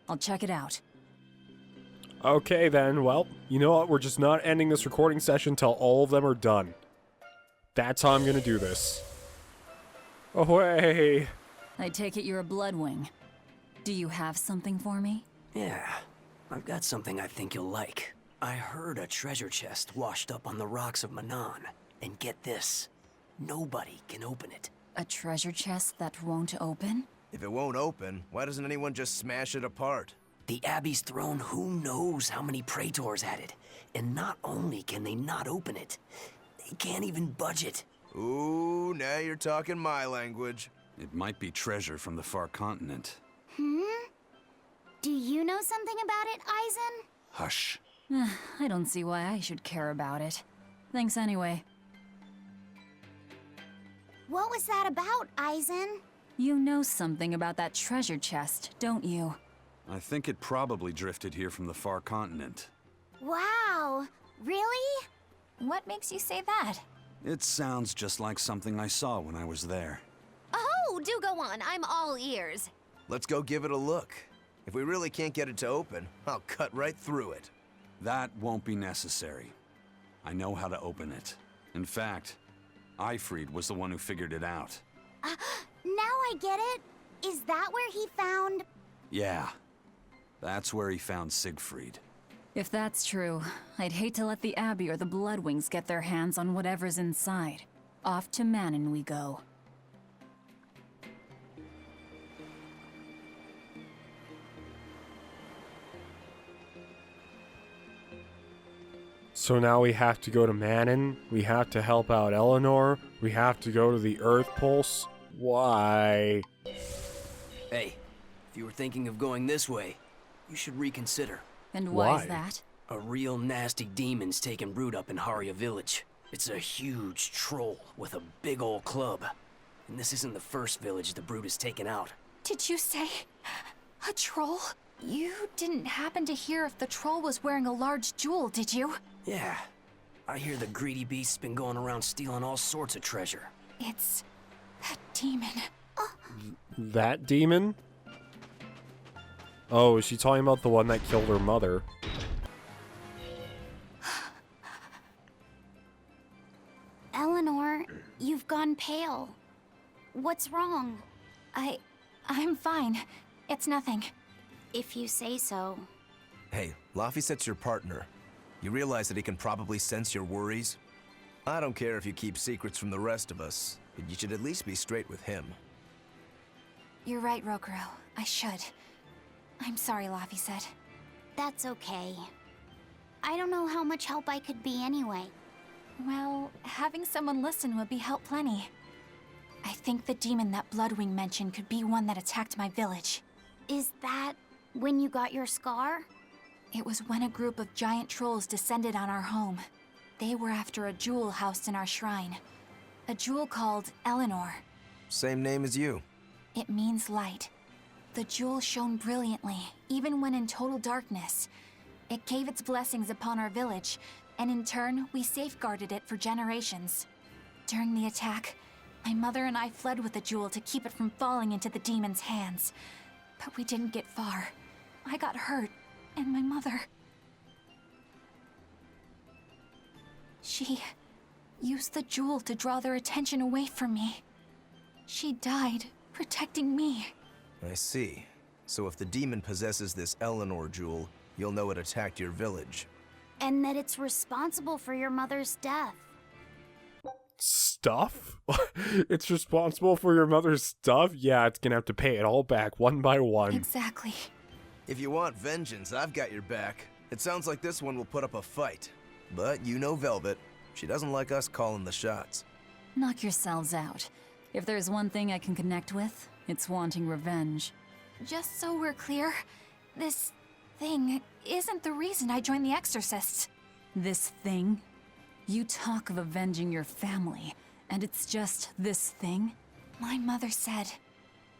I'll check it out. Okay then, well, you know what? We're just not ending this recording session till all of them are done. That's how I'm gonna do this. Away! I take it you're a Bloodwing. Do you have something for me? Yeah, I've got something I think you'll like. I heard a treasure chest washed up on the rocks of Manon. And get this, nobody can open it. A treasure chest that won't open? If it won't open, why doesn't anyone just smash it apart? The Abbey's throne, who knows how many praetors at it. And not only can they not open it, they can't even budge it. Ooh, now you're talking my language. It might be treasure from the far continent. Do you know something about it, Eisen? Hush. I don't see why I should care about it. Thanks anyway. What was that about, Eisen? You know something about that treasure chest, don't you? I think it probably drifted here from the far continent. Wow, really? What makes you say that? It sounds just like something I saw when I was there. Oh, do go on. I'm all ears. Let's go give it a look. If we really can't get it to open, I'll cut right through it. That won't be necessary. I know how to open it. In fact, Eifried was the one who figured it out. Now I get it. Is that where he found... Yeah. That's where he found Siegfried. If that's true, I'd hate to let the Abbey or the Bloodwings get their hands on whatever's inside. Off to Manon we go. So now we have to go to Manon, we have to help out Eleanor, we have to go to the Earth Pulse. Why? Hey, if you were thinking of going this way, you should reconsider. And why is that? A real nasty demon's taking root up in Haria village. It's a huge troll with a big old club. And this isn't the first village the brute has taken out. Did you say a troll? You didn't happen to hear if the troll was wearing a large jewel, did you? Yeah. I hear the greedy beast's been going around stealing all sorts of treasure. It's that demon. That demon? Oh, is she talking about the one that killed her mother? Eleanor, you've gone pale. What's wrong? I'm fine. It's nothing. If you say so. Hey, Laphicet's your partner. You realize that he can probably sense your worries? I don't care if you keep secrets from the rest of us, but you should at least be straight with him. You're right, Rokuro. I should. I'm sorry, Laphicet. That's okay. I don't know how much help I could be anyway. Well, having someone listen would be help plenty. I think the demon that Bloodwing mentioned could be one that attacked my village. Is that when you got your scar? It was when a group of giant trolls descended on our home. They were after a jewel housed in our shrine. A jewel called Eleanor. Same name as you. It means light. The jewel shone brilliantly, even when in total darkness. It gave its blessings upon our village, and in turn, we safeguarded it for generations. During the attack, my mother and I fled with the jewel to keep it from falling into the demon's hands. But we didn't get far. I got hurt, and my mother... She used the jewel to draw their attention away from me. She died protecting me. I see. So if the demon possesses this Eleanor jewel, you'll know it attacked your village. And that it's responsible for your mother's death. Stuff? It's responsible for your mother's stuff? Yeah, it's gonna have to pay it all back one by one. Exactly. If you want vengeance, I've got your back. It sounds like this one will put up a fight. But you know Velvet. She doesn't like us calling the shots. Knock yourselves out. If there's one thing I can connect with, it's wanting revenge. Just so we're clear, this thing isn't the reason I joined the Exorcists. This thing? You talk of avenging your family, and it's just this thing? My mother said,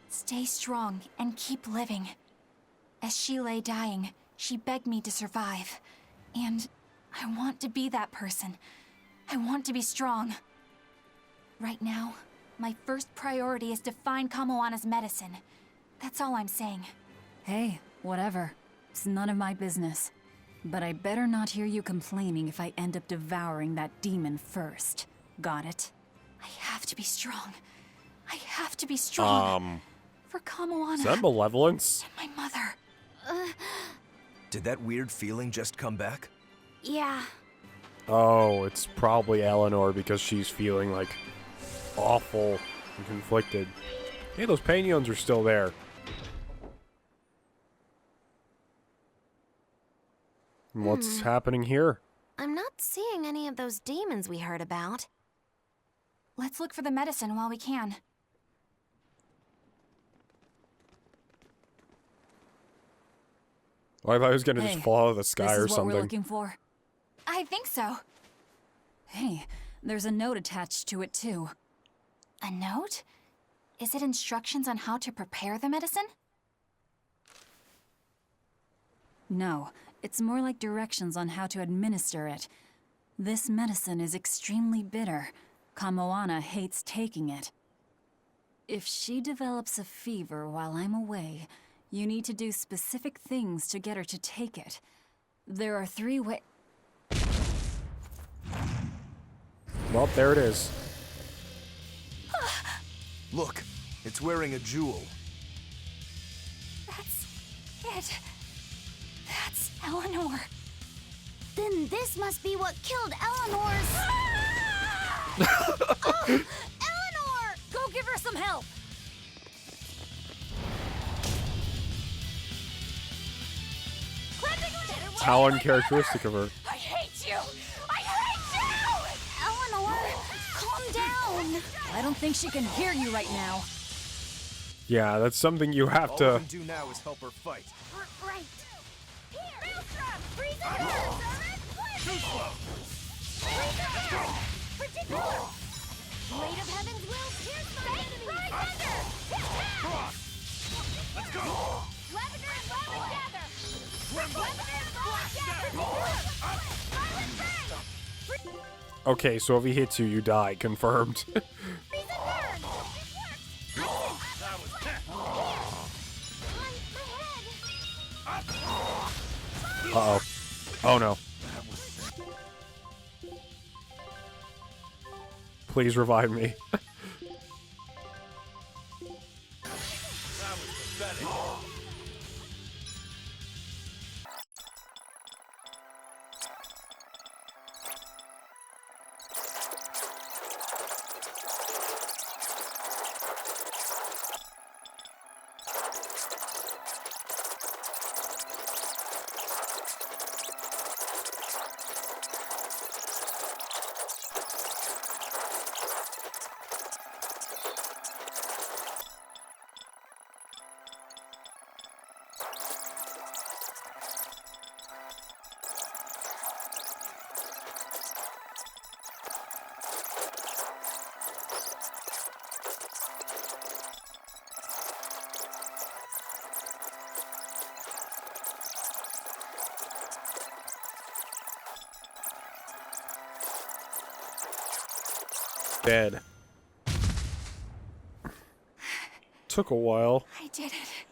stay strong and keep living. As she lay dying, she begged me to survive. And I want to be that person. I want to be strong. Right now, my first priority is to find Kamoana's medicine. That's all I'm saying. Hey, whatever. It's none of my business. But I better not hear you complaining if I end up devouring that demon first. Got it? I have to be strong. I have to be strong. For Kamoana. Is that malevolence? And my mother. Did that weird feeling just come back? Yeah. Oh, it's probably Eleanor because she's feeling, like, awful and conflicted. Hey, those PENGYONS are still there. What's happening here? I'm not seeing any of those demons we heard about. Let's look for the medicine while we can. Oh, I thought I was gonna just follow the sky or this is what something. we're looking for. I think so. Hey, there's a note attached to it too. A note? Is it instructions on how to prepare the medicine? No, it's more like directions on how to administer it. This medicine is extremely bitter. Kamoana hates taking it. If she develops a fever while I'm away, you need to do specific things to get her to take it. There are 3 ways. Well, there it is. Look, it's wearing a jewel. That's it. That's Eleanor. Then this must be what killed Eleanor's... Eleanor! Go give her some help! How uncharacteristic of her. I hate you! I hate you! Eleanor, calm down. I don't think she can hear you right now. Yeah, that's something you have All to... we can do now is help her fight. Right. Here, Maelstrom! Freeze ahead! Too slow! Freeze ahead! Particular! Blade of Heaven's will pierce the enemy! Rise under! Hit back! Let's go! Lavender and Violet gather! Lavender and Violet gather! Violet burn! Okay, so if he hits you, you die. Confirmed. Freeze and burn! It works! That was Uh-oh. Oh, no. Please revive me. Dead. Took a while. I did it.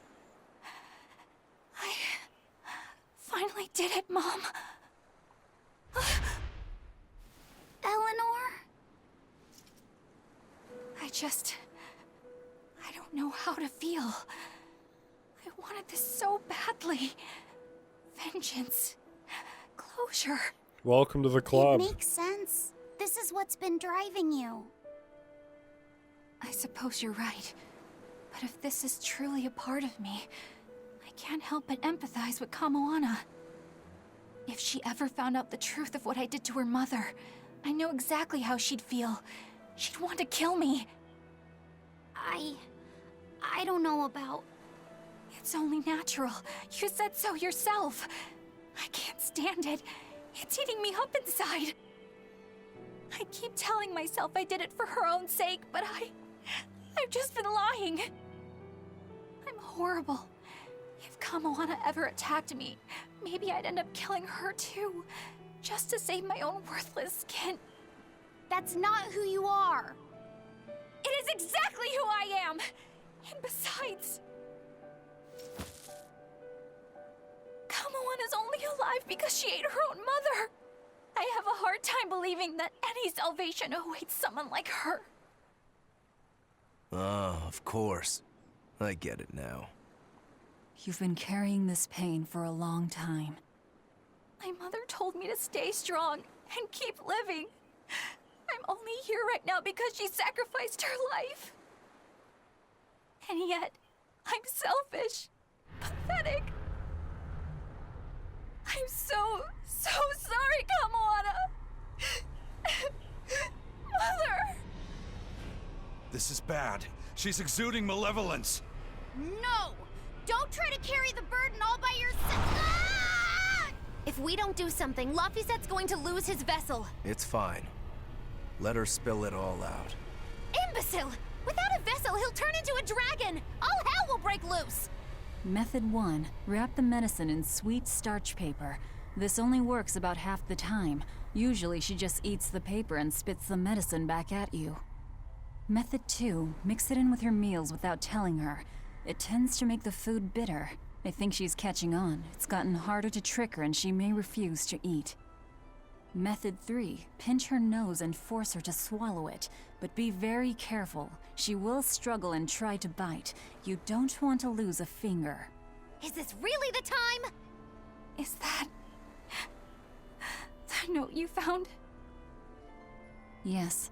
I don't know how to feel. I wanted this so badly. Vengeance. Closure. Welcome to the club. It makes sense. This is what's been driving you. I suppose you're right. But if this is truly a part of me, I can't help but empathize with Kamoana. If she ever found out the truth of what I did to her mother, I know exactly how she'd feel. She'd want to kill me. I don't know about... It's only natural. You said so yourself. I can't stand it. It's eating me up inside. I keep telling myself I did it for her own sake, but I've just been lying. I'm horrible. If Kamoana ever attacked me, maybe I'd end up killing her too, just to save my own worthless skin. That's not who you are. It is exactly who I am! And besides... Kamoana's only alive because she ate her own mother! I have a hard time believing that any salvation awaits someone like her. Ah, of course. I get it now. You've been carrying this pain for a long time. My mother told me to stay strong and keep living. I'm only here right now because she sacrificed her life. And yet, I'm selfish, pathetic. I'm so sorry, Kamoana. Mother! This is bad. She's exuding malevolence. No! Don't try to carry the burden all by yourself. Ah! If we don't do something, Laphicet's going to lose his vessel. It's fine. Let her spill it all out. Imbecile! Without a vessel, he'll turn into a dragon! All hell will break loose! Method 1. Wrap the medicine in sweet starch paper. This only works about half the time. Usually she just eats the paper and spits the medicine back at you. Method 2. Mix it in with her meals without telling her. It tends to make the food bitter. I think she's catching on. It's gotten harder to trick her and she may refuse to eat. Method 3. Pinch her nose and force her to swallow it. But be very careful. She will struggle and try to bite. You don't want to lose a finger. Is this really the time? Is that note you found? Yes.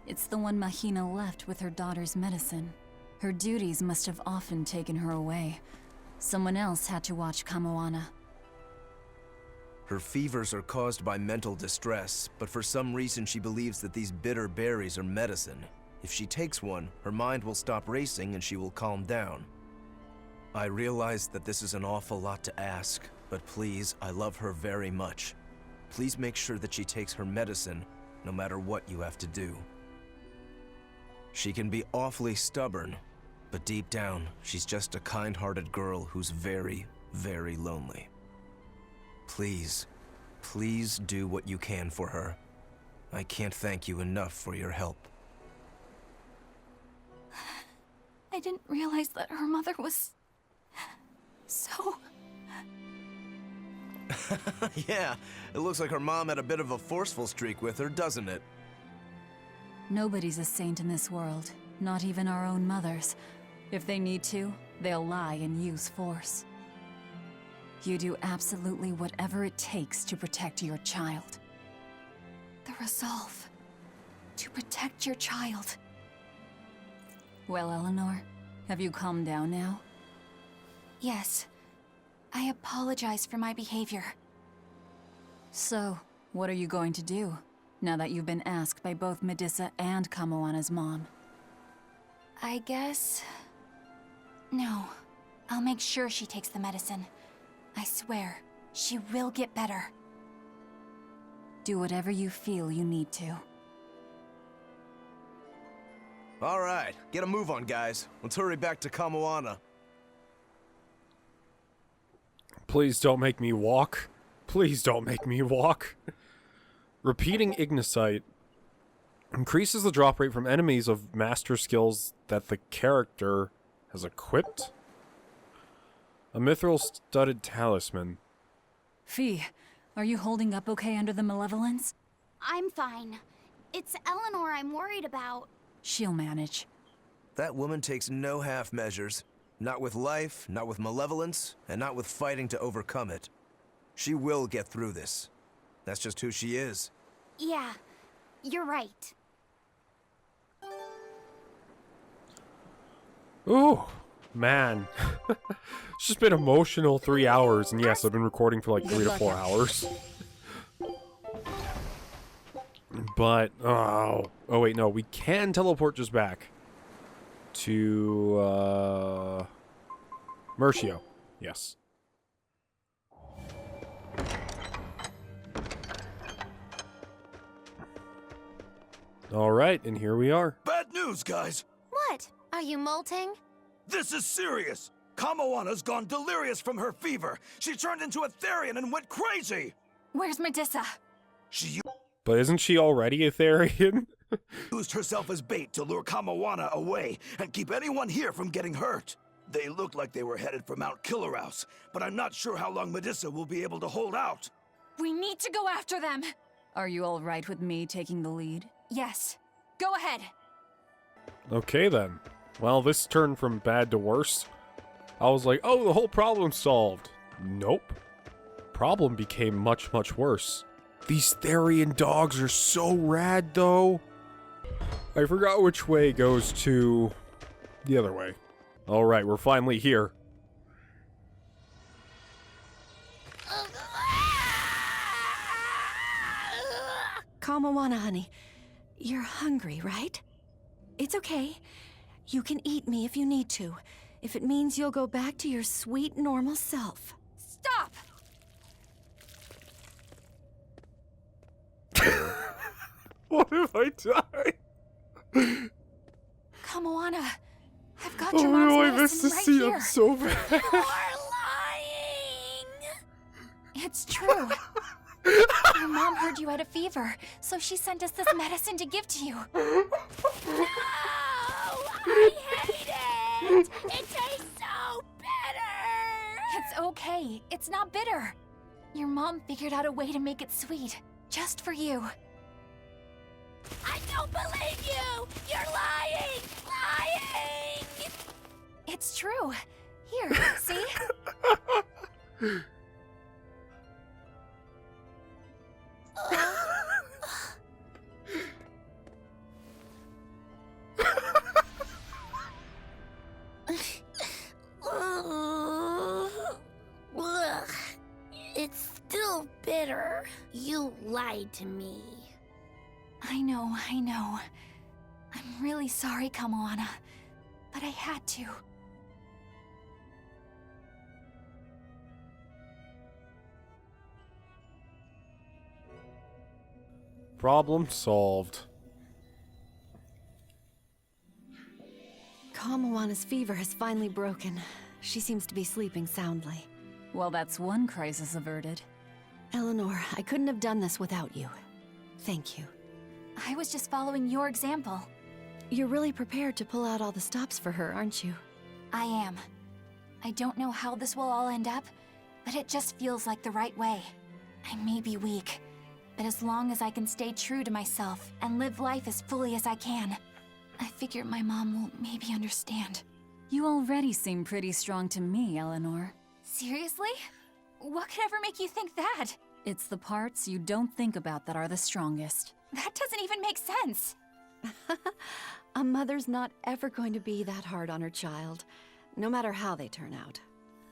It's the one Mahina left with her daughter's medicine. Her duties must have often taken her away. Someone else had to watch Kamoana. Her fevers are caused by mental distress, but for some reason she believes that these bitter berries are medicine. If she takes one, her mind will stop racing and she will calm down. I realize that this is an awful lot to ask, but please, I love her very much. Please make sure that she takes her medicine, no matter what you have to do. She can be awfully stubborn, but deep down, she's just a kind-hearted girl who's very, very lonely. Please, please do what you can for her. I can't thank you enough for your help. I didn't realize that her mother was... so... Yeah, it looks like her mom had a bit of a forceful streak with her, doesn't it? Nobody's a saint in this world, not even our own mothers. If they need to, they'll lie and use force. You do absolutely whatever it takes to protect your child. The resolve to protect your child. Well, Eleanor, have you calmed down now? Yes. I apologize for my behavior. So, what are you going to do, now that you've been asked by both Medissa and Kamoana's mom? I guess... No. I'll make sure she takes the medicine. I swear, she will get better. Do whatever you feel you need to. All right, get a move on, guys. Let's hurry back to Kamoana. Please don't make me walk. Please don't make me walk. Repeating Ignicite increases the drop rate from enemies of master skills that the character has equipped. A mithril-studded talisman. Fee, are you holding up okay under the malevolence? I'm fine. It's Eleanor I'm worried about. She'll manage. That woman takes no half measures. Not with life, not with malevolence, and not with fighting to overcome it. She will get through this. That's just who she is. Yeah, you're right. Ooh, man. It's just been emotional 3 hours, and yes, I've been recording for like 3 to 4 hours. But, oh wait, no, we can teleport just back to, Mercio. Yes. Alright, and here we are. Bad news, guys! What? Are you molting? This is serious! Kamawana's gone delirious from her fever. She turned into a Therian and went crazy! Where's Medusa? She But isn't she already a Therian? used herself as bait to lure Kamawana away and keep anyone here from getting hurt. They looked like they were headed for Mount Killerhouse, but I'm not sure how long Medusa will be able to hold out. We need to go after them! Are you all right with me taking the lead? Yes. Go ahead. Okay then. Well, this turned from bad to worse. I was like, oh, the whole problem's solved. Nope. Problem became much, much worse. These Therian dogs are so rad, though. I forgot which way goes to the other way. Alright, we're finally here. Kamawana, honey. You're hungry, right? It's okay. You can eat me if you need to. If it means you'll go back to your sweet, normal self. Stop! What if I die? Kamoana, I've got Oh your no, I mom's missed to medicine see right him here. so bad. You're lying! It's true. Your mom heard you had a fever, so she sent us this medicine to give to you. No! I hate it! It tastes so bitter! It's okay. It's not bitter. Your mom figured out a way to make it sweet, just for you. I don't believe you! You're lying! Lying! It's true. Here, see? It's still bitter. You lied to me. I know. I'm really sorry, Kamoana, but I had to. Problem solved. Kamawana's fever has finally broken. She seems to be sleeping soundly. Well, that's one crisis averted. Eleanor, I couldn't have done this without you. Thank you. I was just following your example. You're really prepared to pull out all the stops for her, aren't you? I am. I don't know how this will all end up, but it just feels like the right way. I may be weak, but as long as I can stay true to myself and live life as fully as I can, I figure my mom will maybe understand. You already seem pretty strong to me, Eleanor. Seriously? What could ever make you think that? It's the parts you don't think about that are the strongest. That doesn't even make sense. A mother's not ever going to be that hard on her child, no matter how they turn out.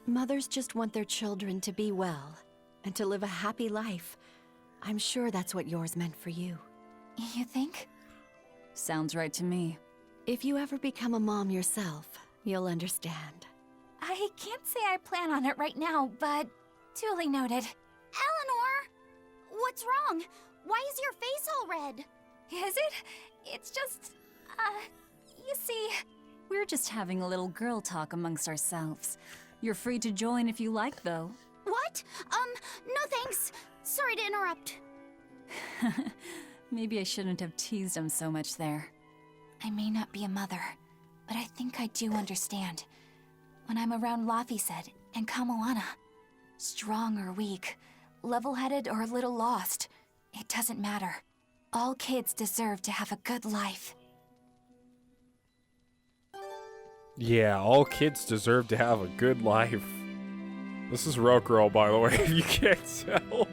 Mothers just want their children to be well and to live a happy life. I'm sure that's what yours meant for you. You think? Sounds right to me. If you ever become a mom yourself, you'll understand. I can't say I plan on it right now, but duly noted. Eleanor! What's wrong? Why is your face all red? Is it? It's just, you see... We're just having a little girl talk amongst ourselves. You're free to join if you like, though. What? No thanks. Sorry to interrupt. Maybe I shouldn't have teased him so much there. I may not be a mother, but I think I do understand. When I'm around Laphicet and Kamoana, strong or weak, level-headed or a little lost, it doesn't matter. All kids deserve to have a good life. Yeah, all kids deserve to have a good life. This is Rokuro, by the way, if you can't tell.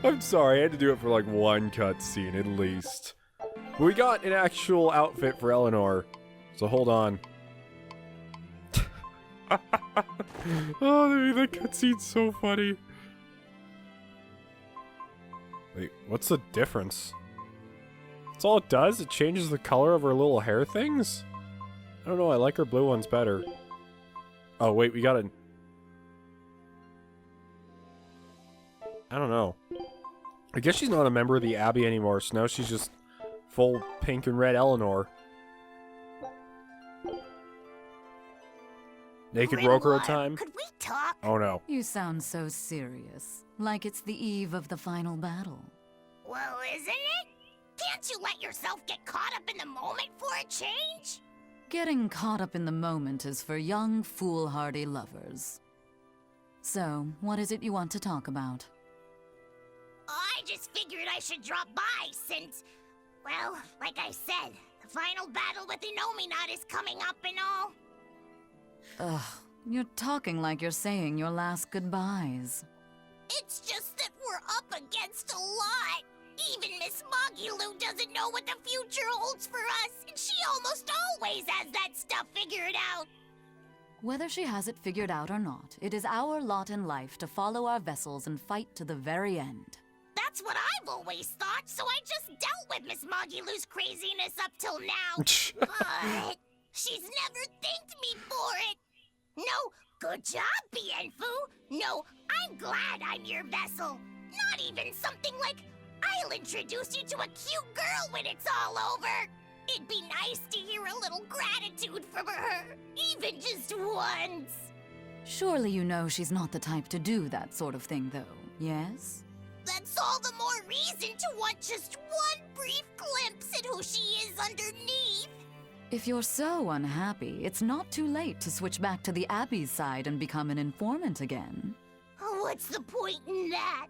I'm sorry, I had to do it for like one cutscene at least. But we got an actual outfit for Eleanor, so hold on. Oh, the cutscene's so funny. Wait, what's the difference? That's all it does? It changes the color of her little hair things? I don't know, I like her blue ones better. Oh, wait, we got a... I don't know. I guess she's not a member of the Abbey anymore, so now she's just full pink and red Eleanor. Naked Rokuro time? Could we talk? Oh no. You sound so serious, like it's the eve of the final battle. Well, isn't it? Can't you let yourself get caught up in the moment for a change? Getting caught up in the moment is for young, foolhardy lovers. So, what is it you want to talk about? I just figured I should drop by since, well, like I said, the final battle with Innominat is coming up and all. Ugh, you're talking like you're saying your last goodbyes. It's just that we're up against a lot. Even Miss Magilu doesn't know what the future holds for us, and she almost always has that stuff figured out. Whether she has it figured out or not, it is our lot in life to follow our vessels and fight to the very end. That's what I've always thought, so I just dealt with Miss Magilu's craziness up till now. But she's never thanked me for it. No, good job, Bienfu. No, I'm glad I'm your vessel. Not even something like, I'll introduce you to a cute girl when it's all over. It'd be nice to hear a little gratitude from her, even just once. Surely you know she's not the type to do that sort of thing, though, yes? That's all the more reason to want just one brief glimpse at who she is underneath. If you're so unhappy, it's not too late to switch back to the Abbey's side and become an informant again. What's the point in that?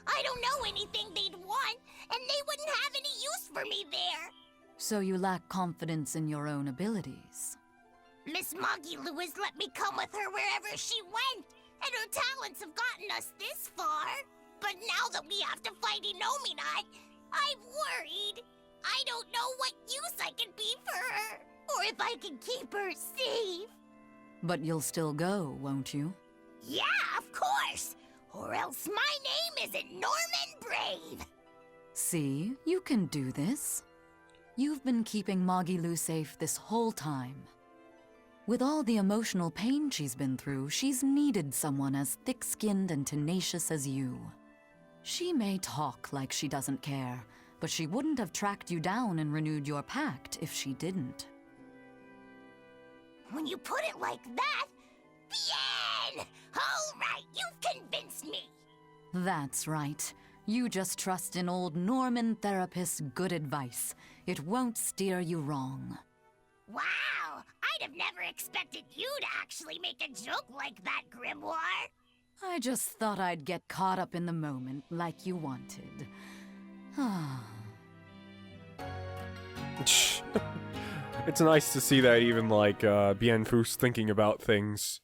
I don't know anything they'd want, and they wouldn't have any use for me there. So you lack confidence in your own abilities. Miss Magilu has let me come with her wherever she went, and her talents have gotten us this far. But now that we have to fight Innominat, I'm worried. I don't know what use I can be for her, or if I can keep her safe. But you'll still go, won't you? Yeah, of course. Or else my name isn't Norman Brave. See, you can do this. You've been keeping Magilu safe this whole time. With all the emotional pain she's been through, she's needed someone as thick-skinned and tenacious as you. She may talk like she doesn't care, but she wouldn't have tracked you down and renewed your pact if she didn't. When you put it like that, bien! All right, you've convinced me. That's right. You just trust in old Norman therapist's good advice. It won't steer you wrong. Wow, I'd have never expected you to actually make a joke like that, Grimoire. I just thought I'd get caught up in the moment like you wanted. It's nice to see that even, like, Bienfu's thinking about things.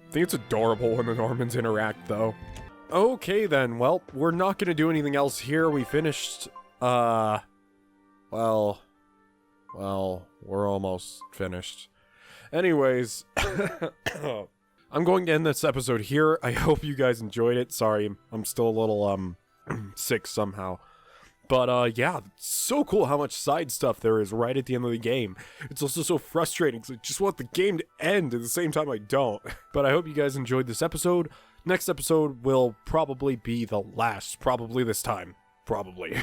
I think it's adorable when the Normans interact, though. Okay, then. Well, we're not gonna do anything else here. We finished, well, we're almost finished. Anyways, I'm going to end this episode here. I hope you guys enjoyed it. Sorry, I'm still a little, sick somehow. But, yeah, it's so cool how much side stuff there is right at the end of the game. It's also so frustrating because I just want the game to end at the same time I don't. But I hope you guys enjoyed this episode. Next episode will probably be the last, probably this time. Probably.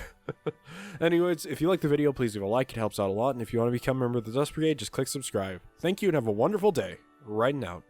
Anyways, if you like the video, please leave a like. It helps out a lot. And if you want to become a member of the Dust Brigade, just click subscribe. Thank you and have a wonderful day. Right out.